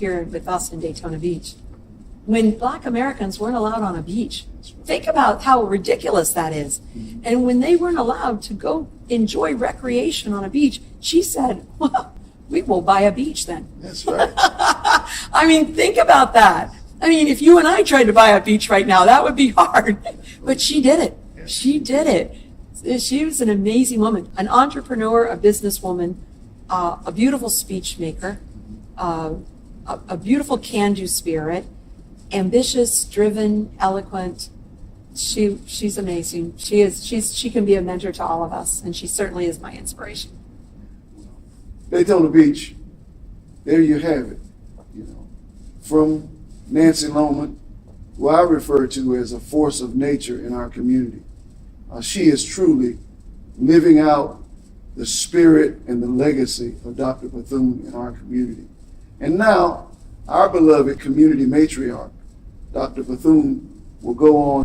here with us in Daytona Beach, when Black Americans weren't allowed on a beach. Think about how ridiculous that is. And when they weren't allowed to go enjoy recreation on a beach, she said, well, we will buy a beach then. That's right. I mean, think about that. I mean, if you and I tried to buy a beach right now, that would be hard. But she did it. She did it. She was an amazing woman, an entrepreneur, a businesswoman, a beautiful speech maker, a beautiful can-do spirit, ambitious, driven, eloquent. She's amazing. She can be a mentor to all of us, and she certainly is my inspiration. Daytona Beach, there you have it. You know, from Nancy Loman, who I refer to as a force of nature in our community. She is truly living out the spirit and the legacy of Dr. Bethune in our community. And now, our beloved community matriarch, Dr. Bethune, will go on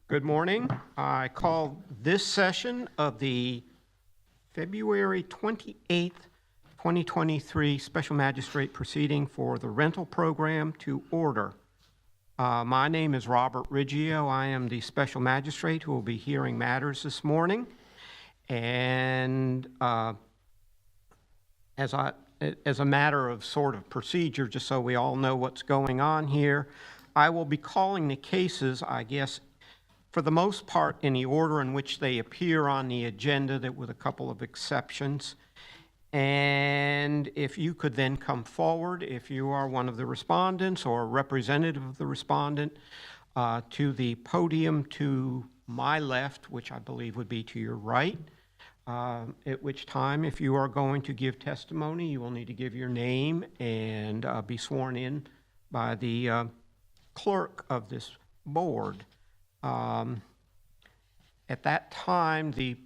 Good morning. I call this session of the February 28th, 2023 Special Magistrate Proceeding for the Rental Program to order. My name is Robert Riggio. I am the Special Magistrate who will be hearing matters this morning. And as a matter of sort of procedure, just so we all know what's going on here, I will be calling the cases, I guess, for the most part, in the order in which they appear on the agenda, that with a couple of exceptions. And if you could then come forward, if you are one of the respondents or a representative of the respondent, to the podium to my left, which I believe would be to your right, at which time, if you are going to give testimony, you will need to give your name and be sworn in by the clerk of this board. At that time, the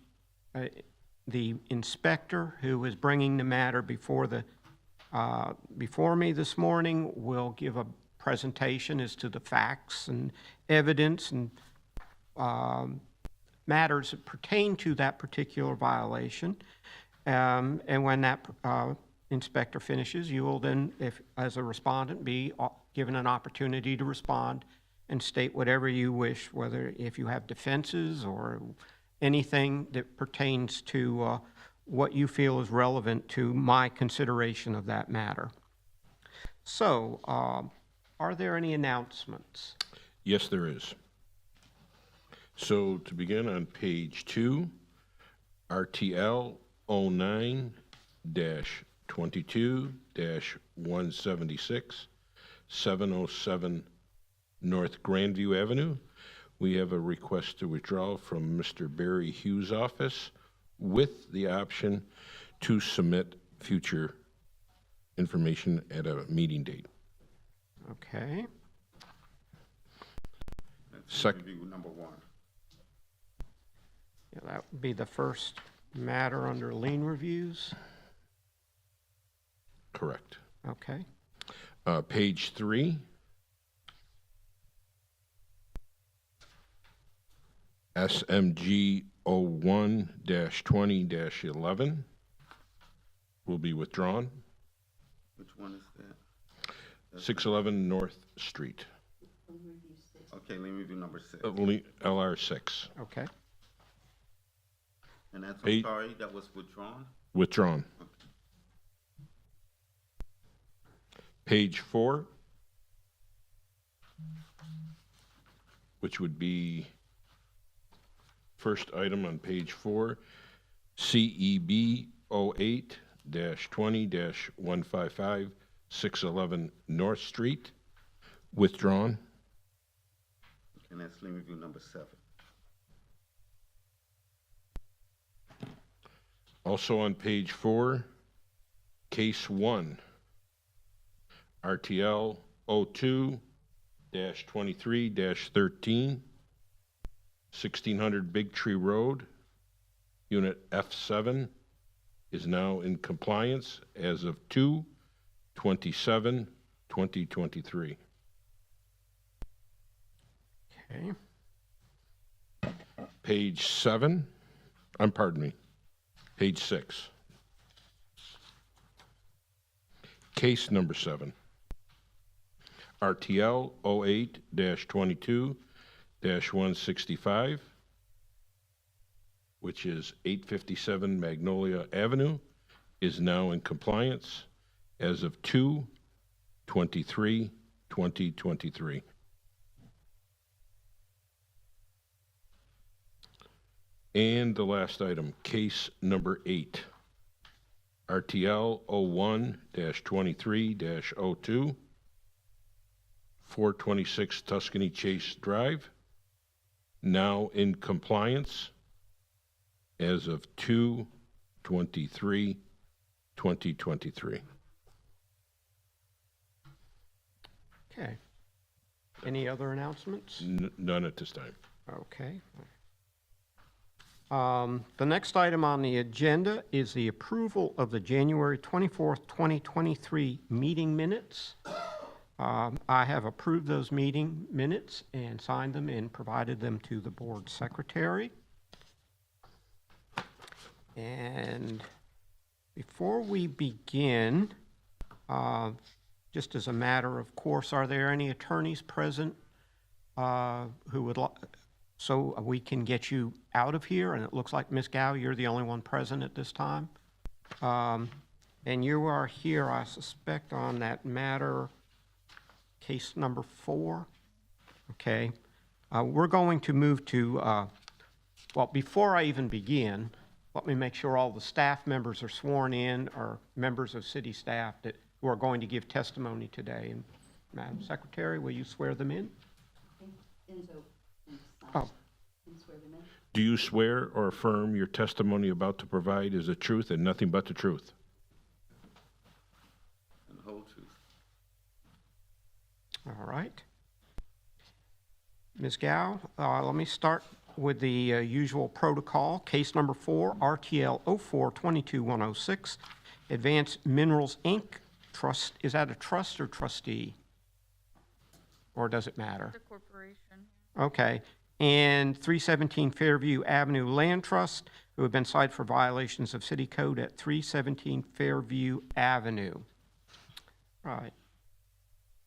inspector who is bringing the matter before me this morning will give a presentation as to the facts and evidence and matters that pertain to that particular violation. And when that inspector finishes, you will then, if as a respondent, be given an opportunity to respond and state whatever you wish, whether if you have defenses or anything that pertains to what you feel is relevant to my consideration of that matter. So, are there any announcements? Yes, there is. So to begin on page 2, RTL 09-22-176, 707 North Grandview Avenue. We have a request to withdraw from Mr. Barry Hughes' office with the option to submit future information at a meeting date. Okay. Review number 1. Yeah, that would be the first matter under lien reviews. Correct. Okay. Page 3. SMG 01-20-11 will be withdrawn. Which one is that? 611 North Street. Okay, lien review number 6. LR 6. Okay. And that's, Eight. I'm sorry, that was withdrawn? Withdrawn. Page 4, which would be first item on page 4, CEB 08-20-155, 611 North Street, withdrawn. And that's lien review number 7. Also on page 4, case 1, RTL 02-23-13, 1600 Big Tree Road, Unit F7, is now in compliance as of 2/27/2023. Okay. Page 6. Case number 7. RTL 08-22-165, which is 857 Magnolia Avenue, is now in compliance as of 2/23/2023. And the last item, case number 8, RTL 01-23-02, 426 Tuscany Chase Drive, now in compliance as of 2/23/2023. Okay. Any other announcements? None at this time. Okay. The next item on the agenda is the approval of the January 24th, 2023 meeting minutes. I have approved those meeting minutes and signed them and provided them to the board secretary. And before we begin, just as a matter of course, are there any attorneys present who would like, so we can get you out of here? And it looks like, Ms. Gow, you're the only one present at this time. And you are here, I suspect, on that matter, case number 4. Okay. We're going to move to, well, before I even begin, let me make sure all the staff members are sworn in, or members of city staff who are going to give testimony today. And Madam Secretary, will you swear them in? Oh. Do you swear or affirm your testimony about to provide is the truth and nothing but the truth? And the whole truth. All right. Ms. Gow, let me start with the usual protocol. Case number 4, RTL 04-22-106, Advanced Minerals, Inc. Trust. Is that a trust or trustee? Or does it matter? The corporation. Okay. And 317 Fairview Avenue Land Trust, who have been cited for violations of city code at 317 Fairview Avenue. All right.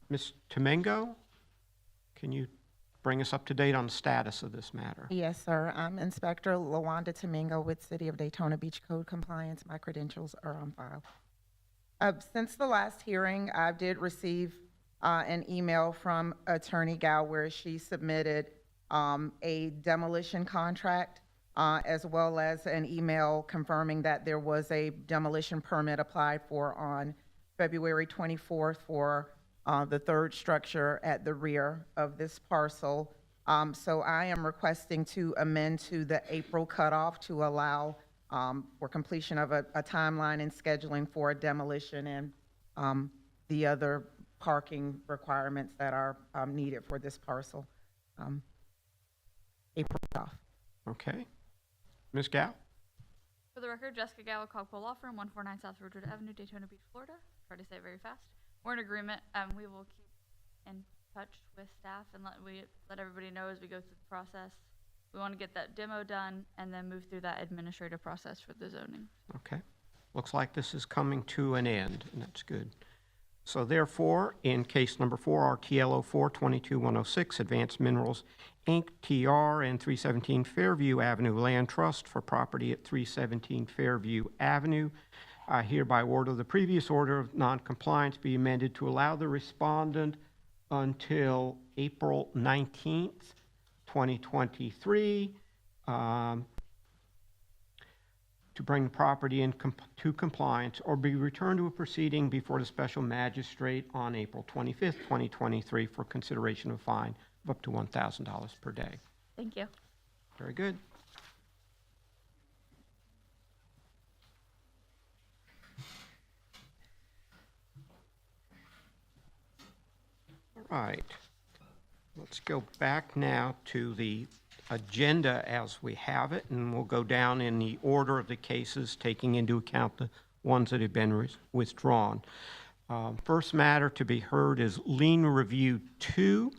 Ms. Tomengo, can you bring us up to date on the status of this matter? Yes, sir. I'm Inspector LaWanda Tomingo with City of Daytona Beach Code Compliance. My credentials are on file. Since the last hearing, I did receive an email from Attorney Gow where she submitted a demolition contract, as well as an email confirming that there was a demolition permit applied for on February 24th for the third structure at the rear of this parcel. So I am requesting to amend to the April cutoff to allow for completion of a timeline and scheduling for a demolition and the other parking requirements that are needed for this parcel. April cutoff. Okay. Ms. Gow? For the record, Jessica Gallo, Cogpole Law Firm, 149 South Road Avenue, Daytona Beach, Florida. Try to say it very fast. We're in agreement. We will keep in touch with staff and let everybody know as we go through the process. We want to get that demo done and then move through that administrative process for the zoning. Okay. Looks like this is coming to an end, and that's good. So therefore, in case number 4, RTL 04-22-106, Advanced Minerals, Inc., TR, and 317 Fairview Avenue Land Trust for property at 317 Fairview Avenue, I hereby order the previous order of noncompliance be amended to allow the respondent until April 19th, 2023, to bring the property to compliance or be returned to a proceeding before the special magistrate on April 25th, 2023 for consideration of a fine of up to $1,000 per day. Thank you. Very good. All right. Let's go back now to the agenda as we have it, and we'll go down in the order of the cases, taking into account the ones that have been withdrawn. First matter to be heard is Lien Review 2,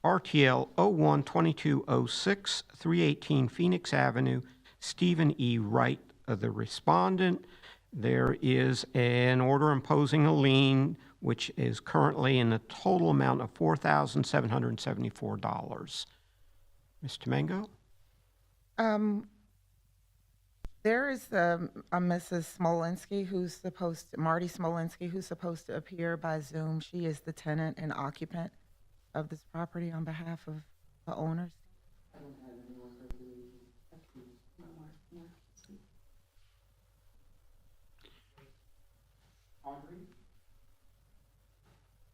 RTL 01-2206, 318 Phoenix Avenue, Stephen E. Wright, the respondent. There is an order imposing a lien, which is currently in the total amount of $4,774. Ms. Tomengo? There is a Mrs. Smolinski Marty Smolinski, who's supposed to appear by Zoom. She is the tenant and occupant of this property on behalf of the owners.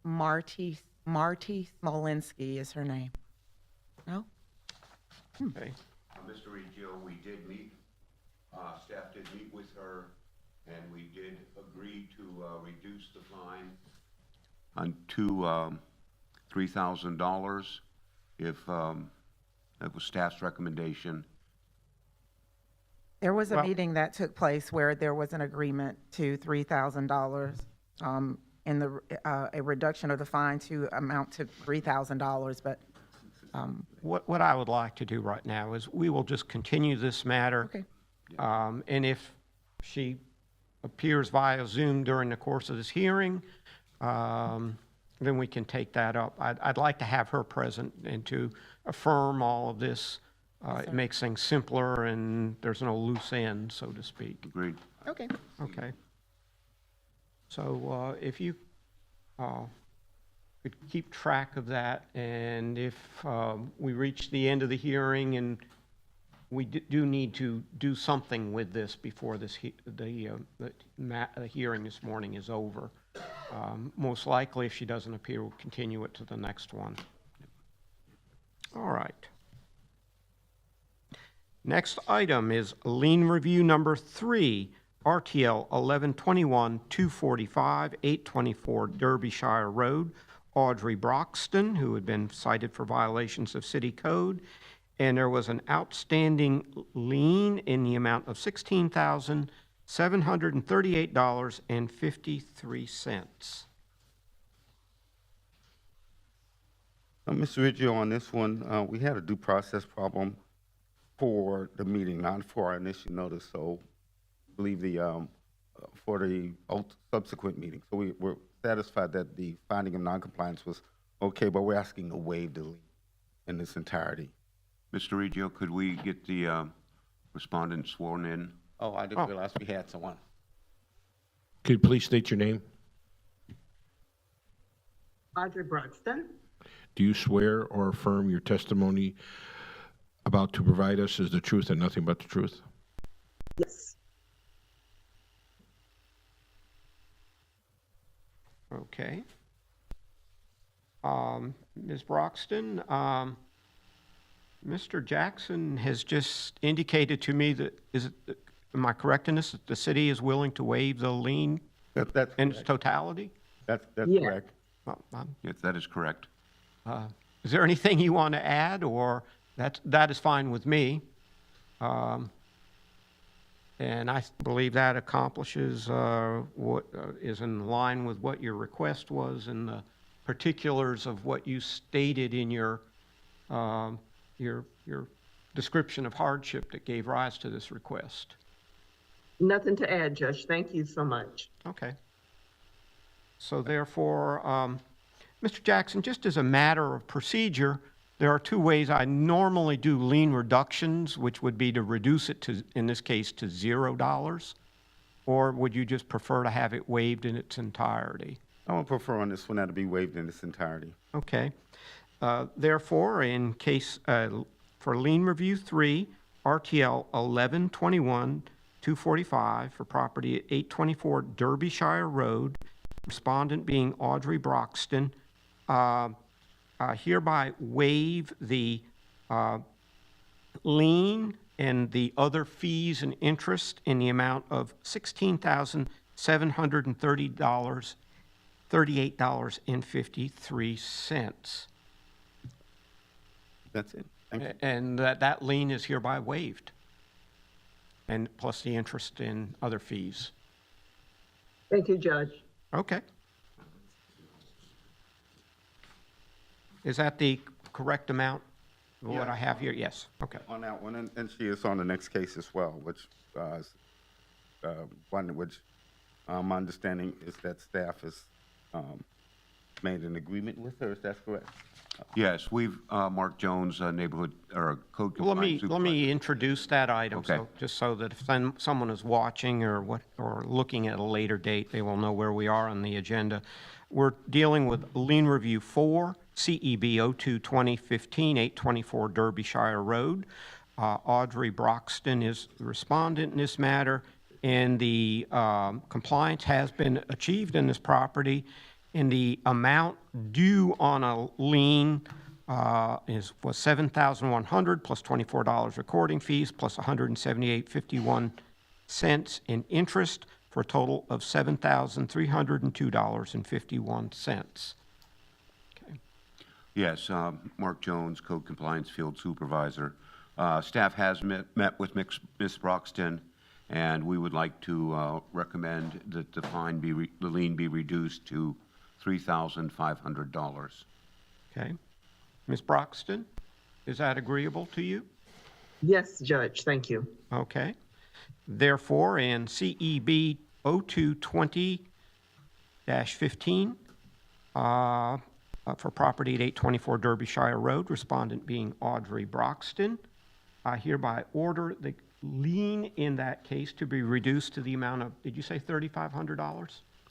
Marty Smolinski is her name. No? Okay. Mr. Reggio, we did meet, staff did meet with her, and we did agree to reduce the fine to $3,000 if that was staff's recommendation. There was a meeting that took place where there was an agreement to $3,000. and a reduction of the fine to amount to $3,000, but, What I would like to do right now is we will just continue this matter. Okay. And if she appears via Zoom during the course of this hearing, then we can take that up. I'd like to have her present and to affirm all of this. It makes things simpler and there's no loose end, so to speak. Agreed. okay. Okay. So if you could keep track of that, and if we reach the end of the hearing and we do need to do something with this before the hearing this morning is over. Most likely, if she doesn't appear, we'll continue it to the next one. All right. Next item is lien review number 3, RTL 1121-245, 824 Derbyshire Road. Audrey Broxton, who had been cited for violations of city code, and there was an outstanding lien in the amount of $16,738.53. Mr. Riggio, on this one, we had a due process problem for the meeting, not for our initial notice, so I believe for the subsequent meeting. So we're satisfied that the finding of noncompliance was okay, but we're asking to waive the lien in its entirety. Mr. Reggio, could we get the respondent sworn in? Oh, I didn't realize we had someone. Could you please state your name? Audrey Broxton. Do you swear or affirm your testimony about to provide us is the truth and nothing but the truth? Yes. Okay. Ms. Broxton, Mr. Jackson has just indicated to me that, am I correct in this, that the city is willing to waive the lien That's in its correct. totality? That's Yeah. correct. Well, Yes, that is correct. is there anything you want to add, or that is fine with me? And I believe that accomplishes what is in line with what your request was and the particulars of what you stated in your description of hardship that gave rise to this request. Nothing to add, Judge. Thank you so much. Okay. So therefore, Mr. Jackson, just as a matter of procedure, there are two ways I normally do lien reductions, which would be to reduce it to, in this case, to $0, or would you just prefer to have it waived in its entirety? I would prefer on this one that to be waived in its entirety. Okay. Therefore, in case for lien review 3, RTL 1121-245 for property at 824 Derbyshire Road, respondent being Audrey Broxton, hereby waive the lien and the other fees and interest in the amount of $16,738.53. That's it. Thank you. And that lien is hereby waived, and plus the interest in other fees. Thank you, Judge. Okay. Is that the correct amount of what I have here? Yes, okay. On that one, and she is on the next case as well, which is one which my understanding is that staff has made an agreement with her. Is that correct? Yes, we've, Mark Jones, neighborhood, or code Let compliance. me introduce that item, Okay. so, just so that if someone is watching or looking at a later date, they will know where we are on the agenda. We're dealing with lien review 4, CEB 02-2015, 824 Derbyshire Road. Audrey Broxton is the respondent in this matter, and the compliance has been achieved in this property, and the amount due on a lien was $7,100 plus $24 recording fees plus $178.51 in interest for a total of $7,302.51. Okay. Yes, Mark Jones, code compliance field supervisor. Staff has met with Ms. Broxton And we would like to recommend that the fine be, the lien be reduced to $3,500. Okay. Ms. Broxton, is that agreeable to you? Yes, Judge, thank you. Okay. Therefore, in CEB 0220-15, for property at 824 Derbyshire Road, respondent being Audrey Broxton, I hereby order the lien in that case to be reduced to the amount of, did you say $3,500?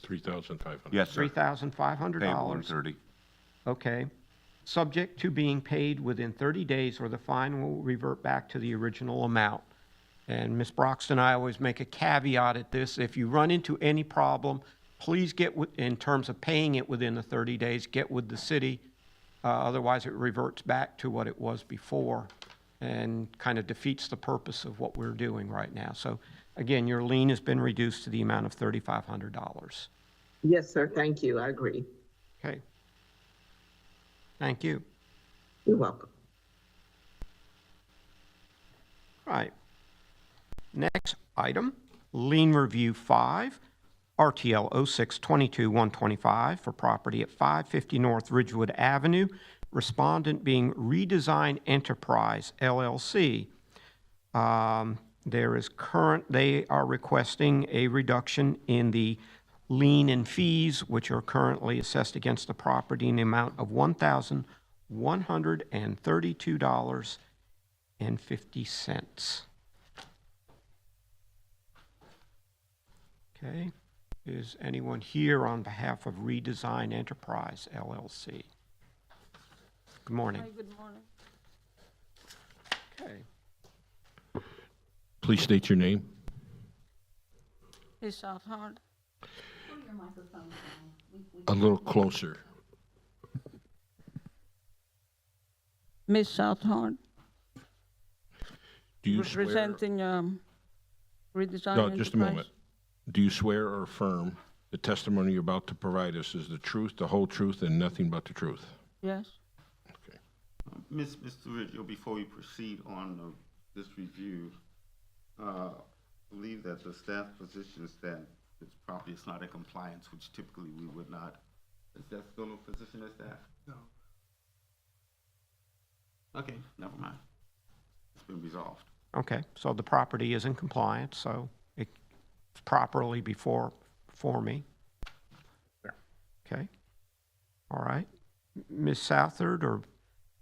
$3,500. Yes, sir. $3,500. Payable in 30. Okay. Subject to being paid within 30 days, or the fine will revert back to the original amount. And Ms. Broxton, I always make a caveat at this. If you run into any problem, please get, in terms of paying it within the 30 days, get with the city. Otherwise, it reverts back to what it was before and kind of defeats the purpose of what we're doing right now. So again, your lien has been reduced to the amount of $3,500. Yes, sir, thank you, I agree. Okay. Thank you. You're welcome. Right. Next item, lien review 5, RTL 06-22-125 for property at 550 North Ridgewood Avenue, respondent being Redesign Enterprise LLC. They are requesting a reduction in the lien and fees, which are currently assessed against the property in the amount of $1,132.50. Okay. Is anyone here on behalf of Redesign Enterprise LLC? Good morning. Hi, good morning. Okay. Please state your name. It's Southhorn. A little closer. Miss Southhorn, Do you swear? representing Redesign No, just a moment. Enterprise. Do you swear or affirm the testimony you're about to provide us is the truth, the whole truth, and nothing but the truth? Yes. Okay. Mr. Riggio, before we proceed on this review, I believe that the staff position is that this property is not in compliance, which typically we would not. Is that still a position of staff? No. Okay, never mind. It's been resolved. Okay, so the property is in compliance, so it's properly before me. Sure. Okay. All right. Ms. Southard, or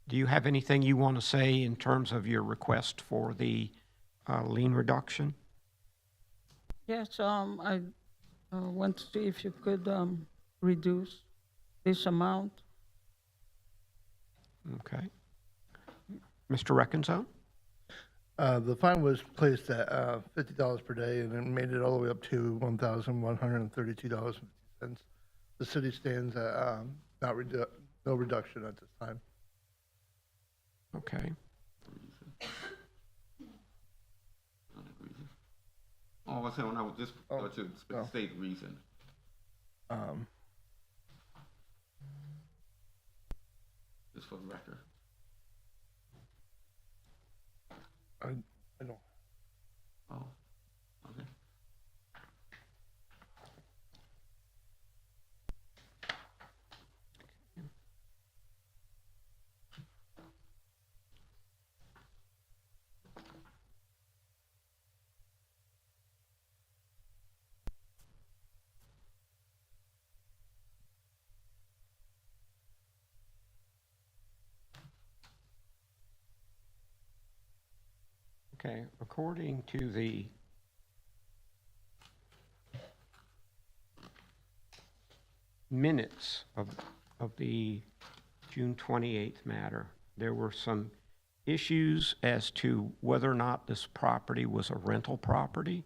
do you have anything you want to say in terms of your request for the lien reduction? Yes, I want to see if you could reduce this amount. Okay. Mr. Reckenzone? The fine was placed at $50 per day and then made it all the way up to $1,132.50. The city stands at no reduction at this time. Okay. Oh, I was saying, I was just, to state reason. Just for the record. I don't. Oh, okay. Okay, according to the minutes of the June 28th matter, there were some issues as to whether or not this property was a rental property.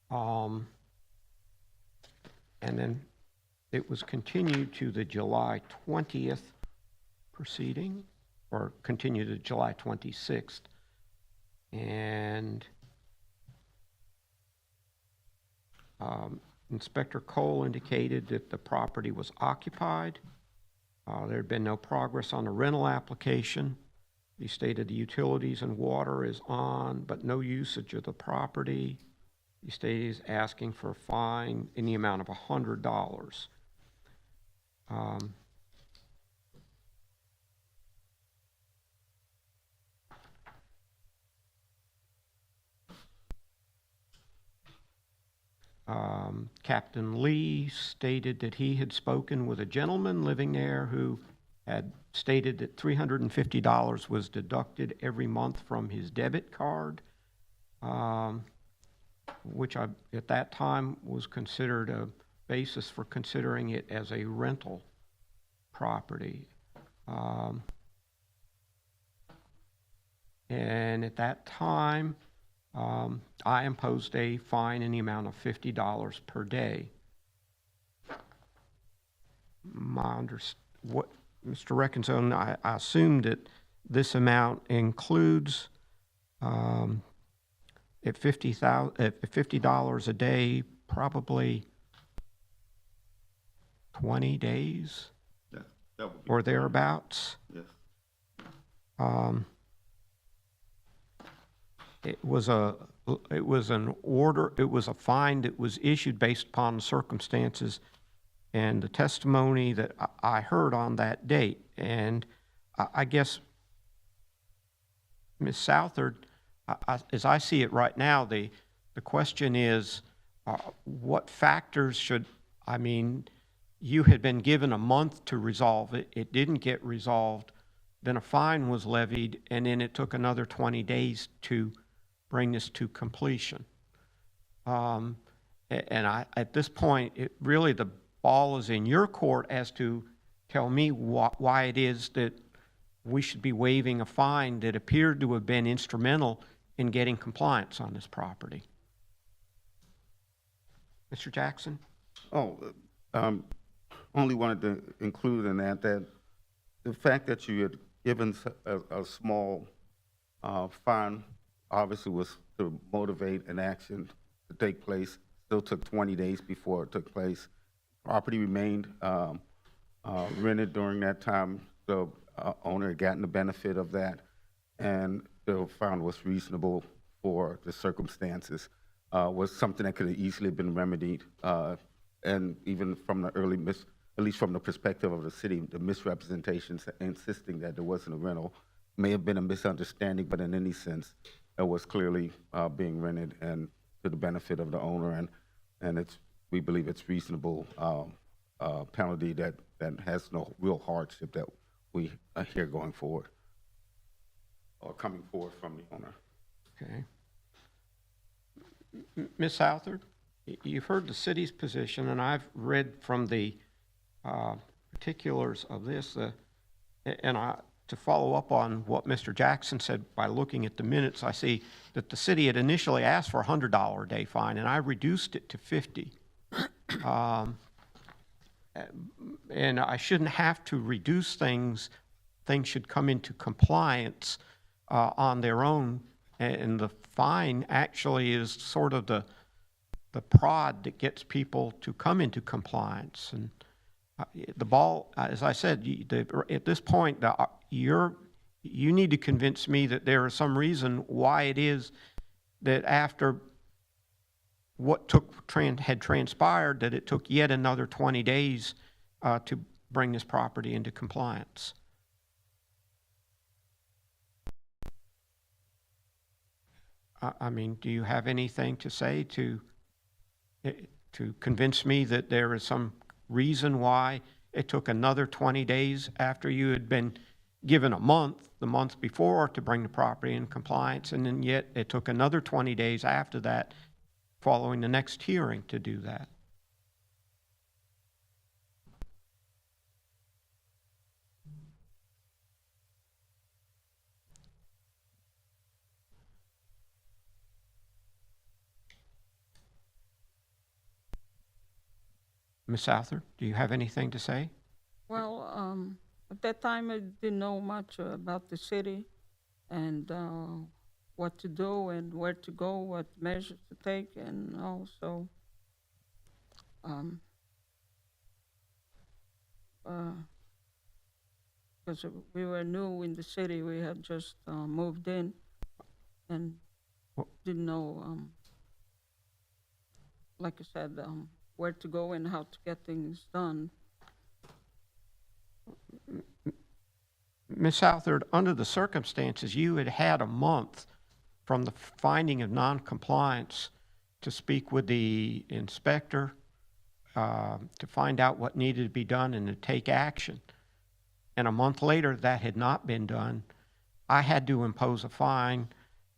And then it was continued to the July 20th proceeding, or continued to July 26th. And Inspector Cole indicated that the property was occupied. There had been no progress on the rental application. He stated the utilities and water is on, but no usage of the property. He stated he's asking for a fine in the amount of $100. Captain Lee stated that he had spoken with a gentleman living there who had stated that $350 was deducted every month from his debit card, which at that time was considered a basis for considering it as a rental property. And at that time, I imposed a fine in the amount of $50 per day. Mr. Reckenzone, I assume that this amount includes at $50 a day, probably 20 days That would be or thereabouts. yes. It was an order, it was a fine that was issued based upon circumstances and the testimony that I heard on that date. And I guess, Ms. Southard, as I see it right now, the question is, what factors should, you had been given a month to resolve it, it didn't get resolved, then a fine was levied, and then it took another 20 days to bring this to completion. And at this point, really the ball is in your court as to tell me why it is that we should be waiving a fine that appeared to have been instrumental in getting compliance on this property. Mr. Jackson? Only wanted to include in that the fact that you had given a small fine obviously was to motivate an action to take place. Still took 20 days before it took place. Property remained rented during that time. The owner had gotten the benefit of that, and the fine was reasonable for the circumstances. Was something that could have easily been remedied, and even from the early at least from the perspective of the city, the misrepresentations insisting that there wasn't a rental may have been a misunderstanding, but in any sense, it was clearly being rented and to the benefit of the owner, and we believe it's reasonable penalty that has no real hardship that we hear going forward or coming forward from the owner. Okay. Ms. Southard, you've heard the city's position, and I've read from the particulars of this, to follow up on what Mr. Jackson said, by looking at the minutes, I see that the city had initially asked for a $100 a day fine, and I reduced it to $50. And I shouldn't have to reduce things. Things should come into compliance on their own, and the fine actually is sort of the prod that gets people to come into compliance. And the ball, as I said, at this point, you need to convince me that there is some reason why it is that after what had transpired, that it took yet another 20 days to bring this property into compliance. Do you have anything to say to convince me that there is some reason why it took another 20 days after you had been given a month, the month before, to bring the property in compliance, and then yet it took another 20 days after that, following the next hearing, to do that? Ms. Southard, do you have anything to say? Well, at that time, I didn't know much about the city and what to do and where to go, what measures to take, and also because we were new in the city. We had just moved in and didn't know, like I said, where to go and how to get things done. Ms. Southard, under the circumstances, you had had a month from the finding of noncompliance to speak with the inspector, to find out what needed to be done and to take action. And a month later, that had not been done. I had to impose a fine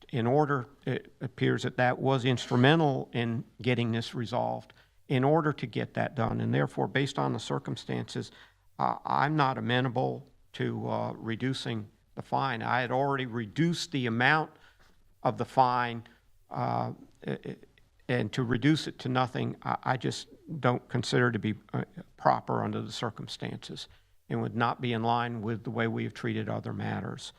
in order, it appears that that was instrumental in getting this resolved, in order to get that done. And therefore, based on the circumstances, I'm not amenable to reducing the fine. I had already reduced the amount of the fine, and to reduce it to nothing, I just don't consider to be proper under the circumstances and would not be in line with the way we have treated other matters.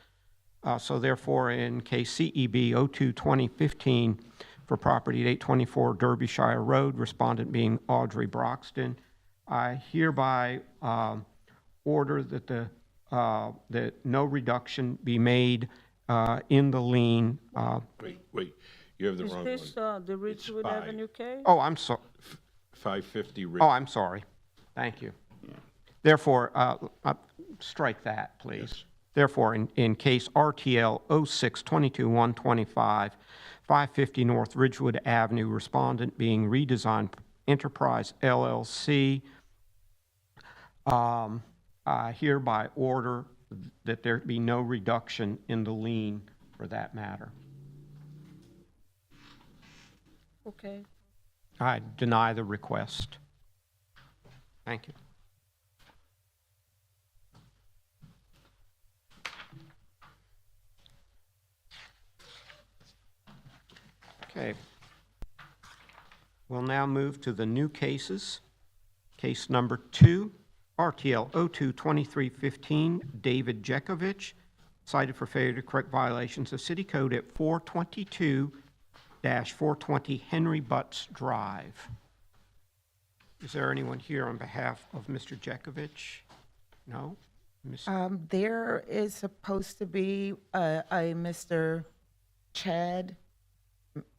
So therefore, in case CEB 02-2015 for property at 824 Derbyshire Road, respondent being Audrey Broxton, I hereby order that that no reduction be made in the lien. Wait, you have the Is wrong this one. the Ridgewood five. Avenue case? Oh, I'm sorry. 550 Oh, I'm sorry. Thank you. Therefore, strike that, please. Yes. Therefore, in case RTL 06-22-125, 550 North Ridgewood Avenue, respondent being Redesigned Enterprise LLC, I hereby order that there be no reduction in the lien for that matter. Okay. I deny the request. Thank you. Okay. We'll now move to the new cases. Case number 2, RTL 02-2315, David Jekovich, cited for failure to correct violations of City Code at 422-420 Henry Butts Drive. Is there anyone here on behalf of Mr. Jekovich? No? There is supposed to be a Mr. Chad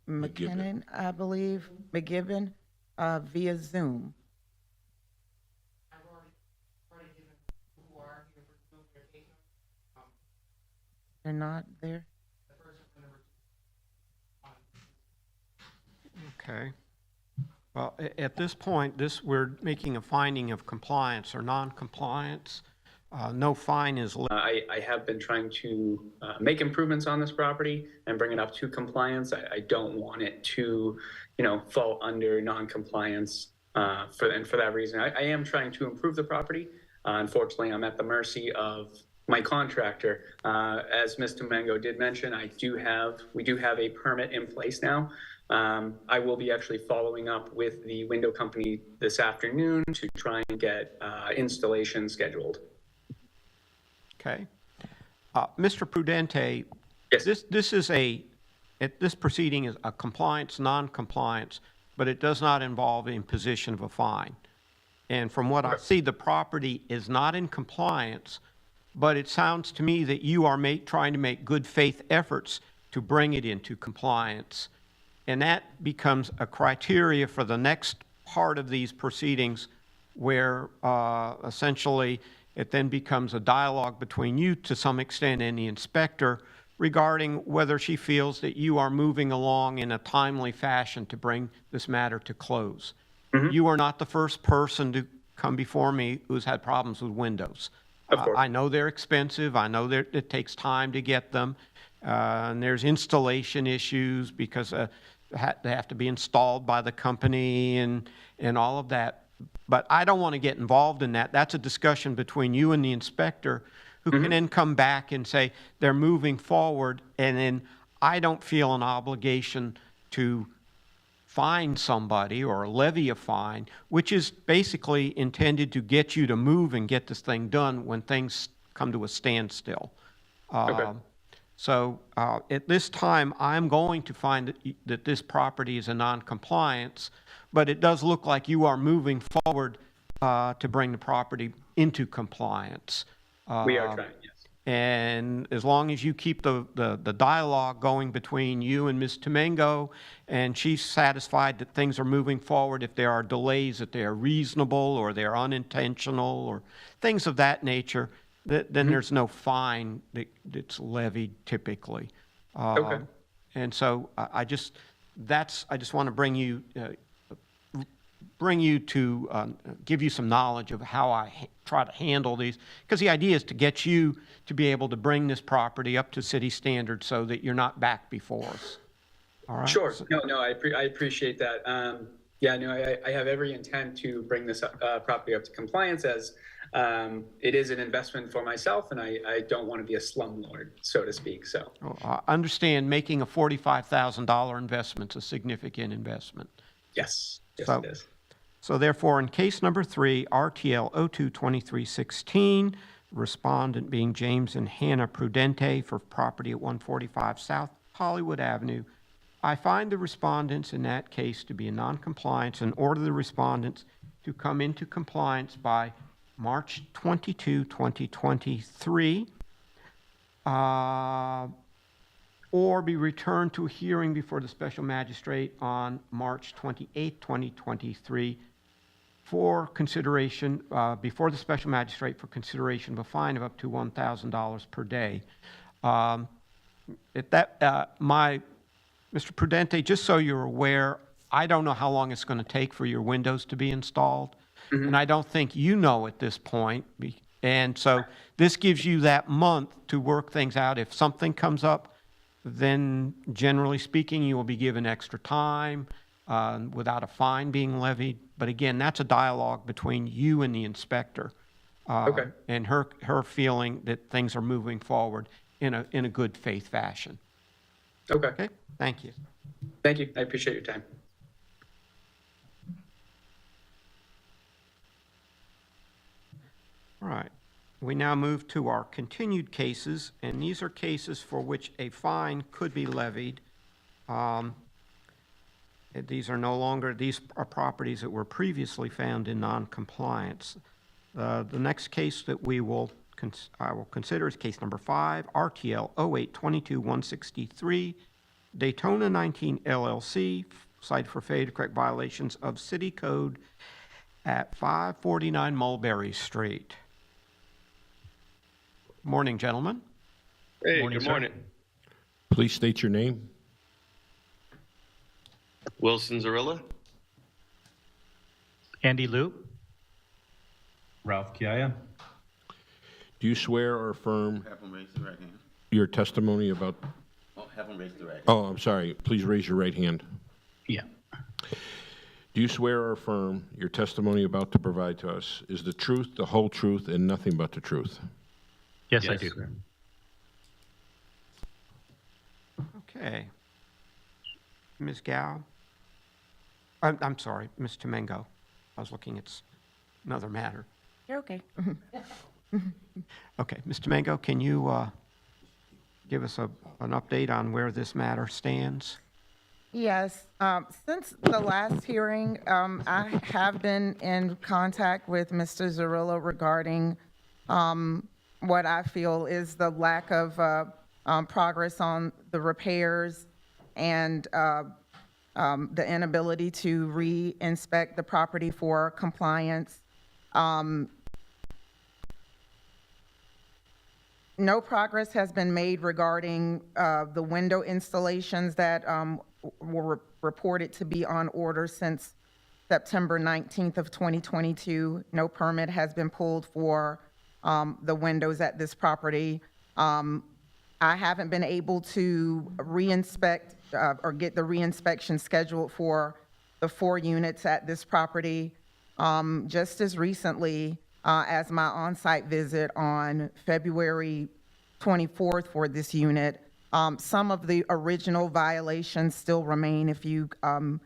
McKinnon, I believe, McGibbon, via Zoom. I've already given who are here for their case. They're not there? Okay. Well, at this point, we're making a finding of compliance or non-compliance. No fine is I have been trying to make improvements on this property and bring it up to compliance. I don't want it to, fall under non-compliance. For that reason, I am trying to improve the property. Unfortunately, I'm at the mercy of my contractor. As Mr. Mango did mention, we do have a permit in place now. I will be actually following up with the window company this afternoon to try and get installation scheduled. Okay. Mr. Prudente, Yes. this proceeding is a compliance, non-compliance, but it does not involve imposition of a fine. And from what I see, the property is not in compliance, but it sounds to me that you are trying to make good faith efforts to bring it into compliance. And that becomes a criteria for the next part of these proceedings where essentially it then becomes a dialogue between you to some extent and the inspector regarding whether she feels that you are moving along in a timely fashion to bring this matter to close. Mm-hmm. You are not the first person to come before me who's had problems with windows. I know they're expensive. I know that it takes time to get them. And there's installation issues because they have to be installed by the company and all of that. But I don't want to get involved in that. That's a discussion between you and the inspector who can then come back and say they're moving forward, and then I don't feel an obligation to fine somebody or levy a fine, which is basically intended to get you to move and get this thing done when things come to a standstill. Okay. So at this time, I'm going to find that this property is a non-compliance, but it does look like you are moving forward to bring the property into compliance. We are trying, yes. And as long as you keep the dialogue going between you and Ms. Domingo, and she's satisfied that things are moving forward, if there are delays, that they are reasonable or they're unintentional or things of that nature, then there's no fine that's levied typically. Okay. And so I just want to bring you to give you some knowledge of how I try to handle these, because the idea is to get you to be able to bring this property up to city standards so that you're not back before us. All right? Sure. No, I appreciate that. Yeah, no, I have every intent to bring this property up to compliance, as it is an investment for myself, and I don't want to be a slumlord, so to speak. So I understand making a $45,000 investment is a significant investment. yes, it is. So therefore, in case number 3, RTL 02-2316, respondent being James and Hannah Prudente for property at 145 South Hollywood Avenue, I find the respondents in that case to be in noncompliance and order the respondents to come into compliance by March 22, 2023, or be returned to a hearing before the special magistrate on March 28, 2023, for consideration, before the special magistrate for consideration of a fine of up to $1,000 per day. Mr. Prudente, just so you're aware, I don't know how long it's going to take for your windows to be installed, and I don't think you know at this point. And so this gives you that month to work things out. If something comes up, then generally speaking, you will be given extra time without a fine being levied. But again, that's a dialogue between you and the inspector, Okay. and her feeling that things are moving forward in a good faith fashion. Okay. Okay, thank you. Thank you. I appreciate your time. All right. We now move to our continued cases, and these are cases for which a fine could be levied. These are properties that were previously found in noncompliance. The next case that I will consider is case number 5, RTL 08-22-163, Daytona 19 LLC, cited for failure to correct violations of city code at 549 Mulberry Street. Morning, gentlemen. Hey, good morning. Please state your name. Wilson Zarilla. Andy Loop. Ralph Kiaya. Do you swear or affirm Have them raise the right hand. your testimony about... Oh, have them raise the right hand. Oh, I'm sorry. Please raise your right hand. Yeah. Do you swear or affirm your testimony about to provide to us is the truth, the whole truth, and nothing but the truth? Yes, I do. Okay. Ms. Gao? I'm sorry, Ms. Domingo. I was looking at another matter. You're okay. Okay, Ms. Domingo, can you give us an update on where this matter stands? Yes, since the last hearing, I have been in contact with Mr. Zarilla regarding what I feel is the lack of progress on the repairs and the inability to re-inspect the property for compliance. No progress has been made regarding the window installations that were reported to be on order since September 19th of 2022. No permit has been pulled for the windows at this property. I haven't been able to re-inspect or get the re-inspection scheduled for the 4 units at this property. Just as recently as my on-site visit on February 24th for this unit, some of the original violations still remain. If you can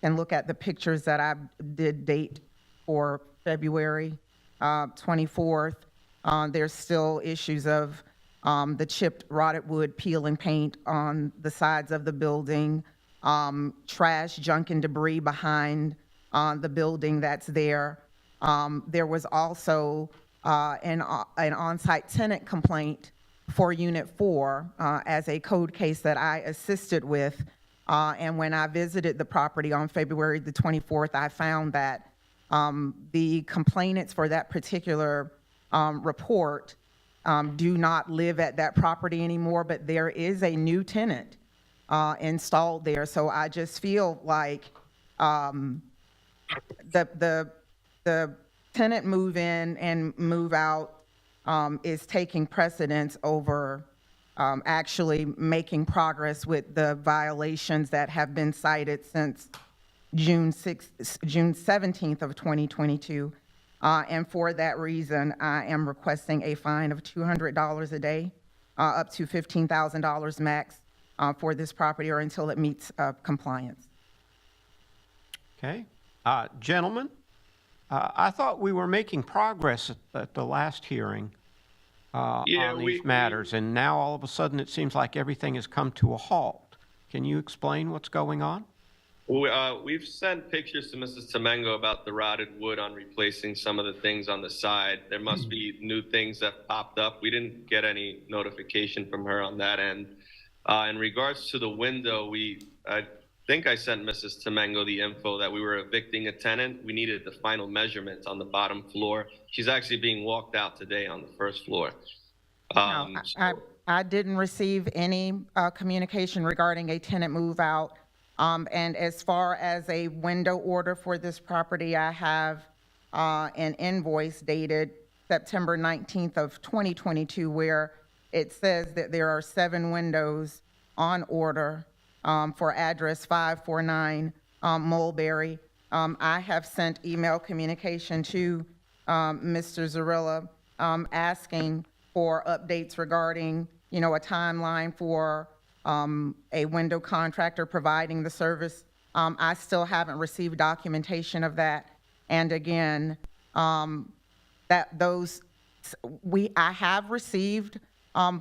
look at the pictures that I did date for February 24th, there's still issues of the chipped rotted wood peel and paint on the sides of the building, trash, junk, and debris behind the building that's there. There was also an on-site tenant complaint for Unit 4 as a code case that I assisted with. And when I visited the property on February the 24th, I found that the complainants for that particular report do not live at that property anymore, but there is a new tenant installed there. So I just feel like the tenant move in and move out is taking precedence over actually making progress with the violations that have been cited since June 17th of 2022. And for that reason, I am requesting a fine of $200 a day, up to $15,000 max for this property or until it meets compliance. Okay. Gentlemen, I thought we were making progress at the last hearing on these matters, and now all of a sudden it seems like everything has come to a halt. Can you explain what's going on? We've sent pictures to Mrs. Temengo about the rotted wood on replacing some of the things on the side. There must be new things that popped up. We didn't get any notification from her on that end. In regards to the window, I think I sent Mrs. Temengo the info that we were evicting a tenant. We needed the final measurements on the bottom floor. She's actually being walked out today on the first floor. No, I didn't receive any communication regarding a tenant move out. And as far as a window order for this property, I have an invoice dated September 19th of 2022 where it says that there are 7 windows on order for address 549 Mulberry. I have sent email communication to Mr. Zarilla asking for updates regarding, a timeline for a window contractor providing the service. I still haven't received documentation of that. And again, I have received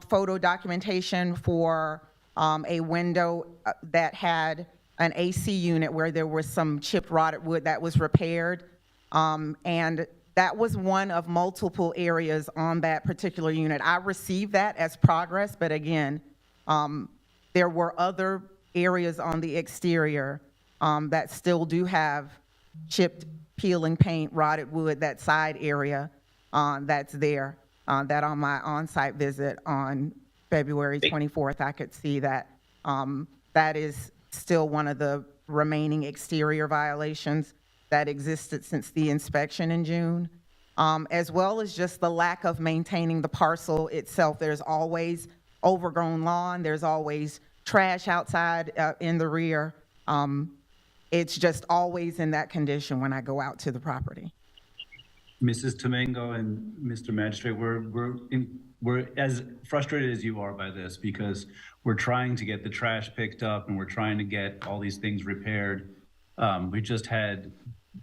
photo documentation for a window that had an AC unit where there was some chipped rotted wood that was repaired. And that was one of multiple areas on that particular unit. I received that as progress, but again, there were other areas on the exterior that still do have chipped, peeling paint, rotted wood, that side area that's there, that on my on-site visit on February 24th, I could see that that is still one of the remaining exterior violations that existed since the inspection in June, as well as just the lack of maintaining the parcel itself. There's always overgrown lawn, there's always trash outside in the rear. It's just always in that condition when I go out to the property. Mrs. Temengo and Mr. Magistrate, we're as frustrated as you are by this because we're trying to get the trash picked up and we're trying to get all these things repaired. We just had,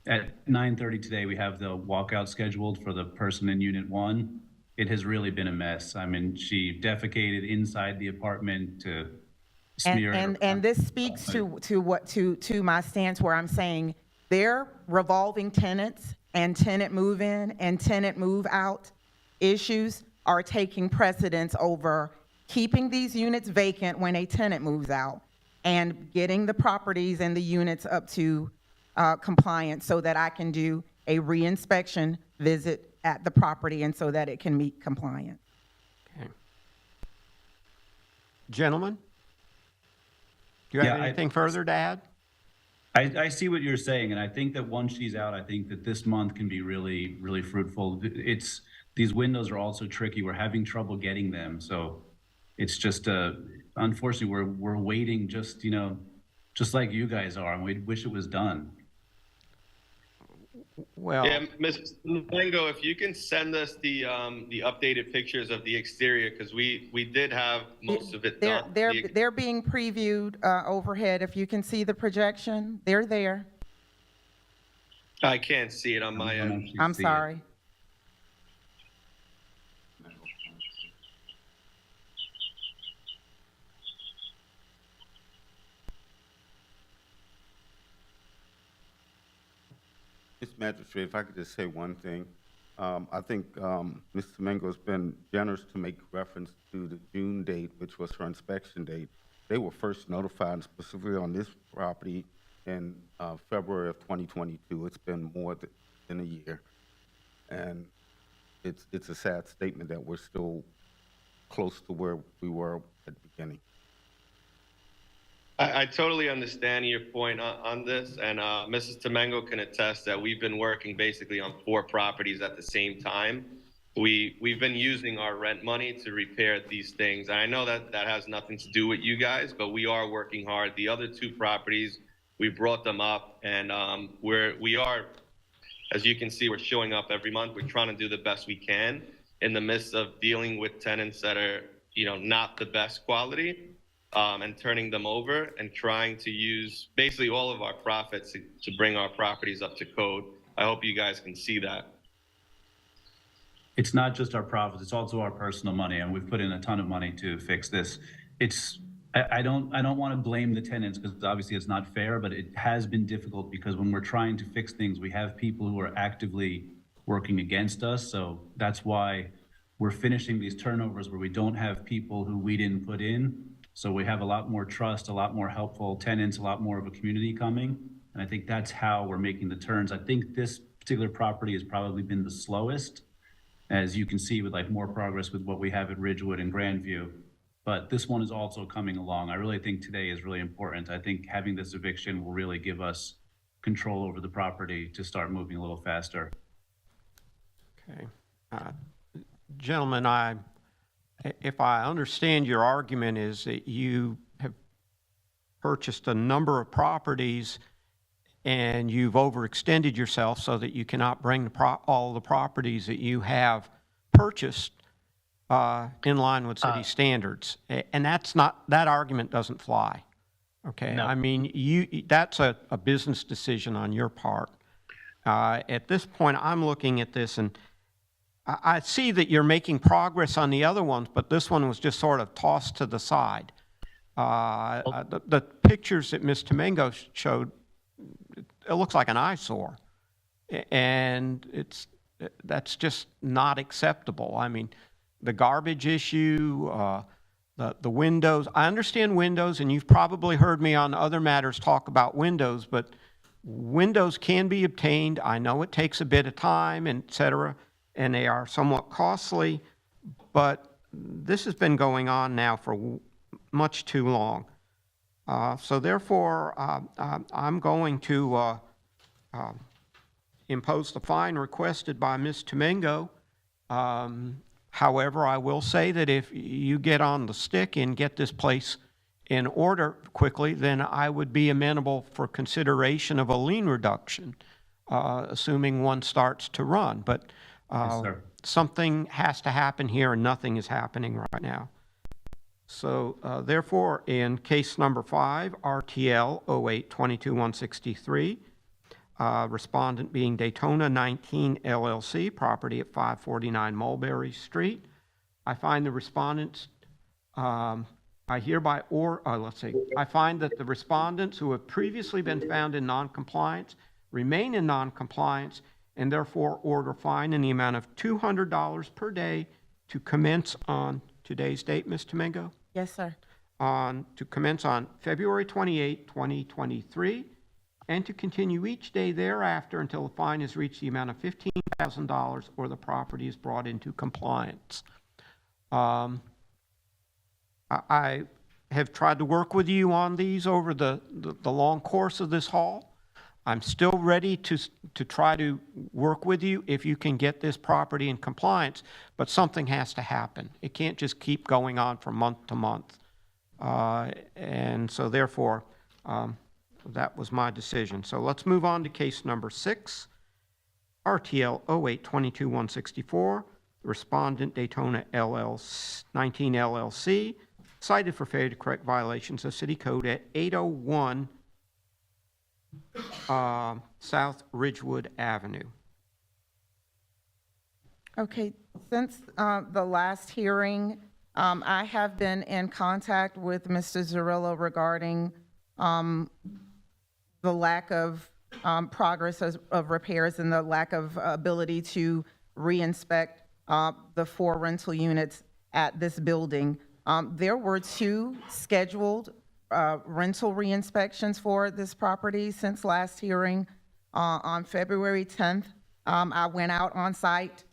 at 9:30 today, we have the walkout scheduled for the person in Unit 1. It has really been a mess. I mean, she defecated inside the apartment to smear. And this speaks to my stance where I'm saying their revolving tenants and tenant move-in and tenant move-out issues are taking precedence over keeping these units vacant when a tenant moves out and getting the properties and the units up to compliance so that I can do a re-inspection visit at the property and so that it can meet compliance. Okay. Gentlemen, do you have anything further to add? I see what you're saying, and I think that once she's out, I think that this month can be really, really fruitful. These windows are also tricky. We're having trouble getting them, so it's just unfortunately we're waiting just like you guys are, and we wish it was done. Well, yeah, Ms. Temengo, if you can send us the updated pictures of the exterior, because we did have most of it done. They're being previewed overhead. If you can see the projection, they're there. I can't see it on my end. I'm sorry. Mr. Magistrate, if I could just say one thing. I think Ms. Domingo has been generous to make reference to the June date, which was her inspection date. They were first notified specifically on this property in February of 2022. It's been more than a year. And it's a sad statement that we're still close to where we were at the beginning. I totally understand your point on this, and Mrs. Tomengo can attest that we've been working basically on 4 properties at the same time. We've been using our rent money to repair these things, and I know that has nothing to do with you guys, but we are working hard. The other 2 properties, we brought them up, and we are, as you can see, we're showing up every month. We're trying to do the best we can in the midst of dealing with tenants that are, not the best quality. And turning them over and trying to use basically all of our profits to bring our properties up to code. I hope you guys can see that. It's not just our profits, it's also our personal money, and we've put in a ton of money to fix this. I don't want to blame the tenants because obviously it's not fair, but it has been difficult because when we're trying to fix things, we have people who are actively working against us. So that's why we're finishing these turnovers where we don't have people who we didn't put in. So we have a lot more trust, a lot more helpful tenants, a lot more of a community coming. And I think that's how we're making the turns. I think this particular property has probably been the slowest, as you can see with like more progress with what we have at Ridgewood and Grandview. But this one is also coming along. I really think today is really important. I think having this eviction will really give us control over the property to start moving a little faster. Okay. Gentlemen, if I understand your argument is that you have purchased a number of properties and you've overextended yourself so that you cannot bring all the properties that you have purchased in line with city standards. And that argument doesn't fly. Okay. No. I mean, that's a business decision on your part. At this point, I'm looking at this and I see that you're making progress on the other ones, but this one was just sort of tossed to the side. The pictures that Ms. Tomengo showed, it looks like an eyesore. And that's just not acceptable. I mean, the garbage issue, the windows. I understand windows, and you've probably heard me on other matters talk about windows, but windows can be obtained. I know it takes a bit of time, et cetera, and they are somewhat costly, but this has been going on now for much too long. So therefore, I'm going to impose the fine requested by Ms. Tomengo. However, I will say that if you get on the stick and get this place in order quickly, then I would be amenable for consideration of a lien reduction, assuming one starts to run. But yes, something has to happen here, and nothing is happening right now. So therefore, in case number 5, RTL 08-22-163, respondent being Daytona 19 LLC, property at 549 Mulberry Street, I find the respondents, I find that the respondents who have previously been found in noncompliance remain in noncompliance, and therefore order fine in the amount of $200 per day to commence on today's date, Ms. Tomengo? Yes, sir. To commence on February 28, 2023, and to continue each day thereafter until the fine has reached the amount of $15,000 or the property is brought into compliance. I have tried to work with you on these over the long course of this haul. I'm still ready to try to work with you if you can get this property in compliance, but something has to happen. It can't just keep going on from month to month. And so therefore, that was my decision. So let's move on to case number 6, RTL 08-22-164, respondent Daytona 19 LLC, cited for failure to correct violations of City Code at 801 South Ridgewood Avenue. Okay, since the last hearing, I have been in contact with Mr. Zarillo regarding the lack of progress of repairs and the lack of ability to re-inspect the 4 rental units at this building. There were 2 scheduled rental re-inspections for this property since last hearing. On February 10th, I went out on site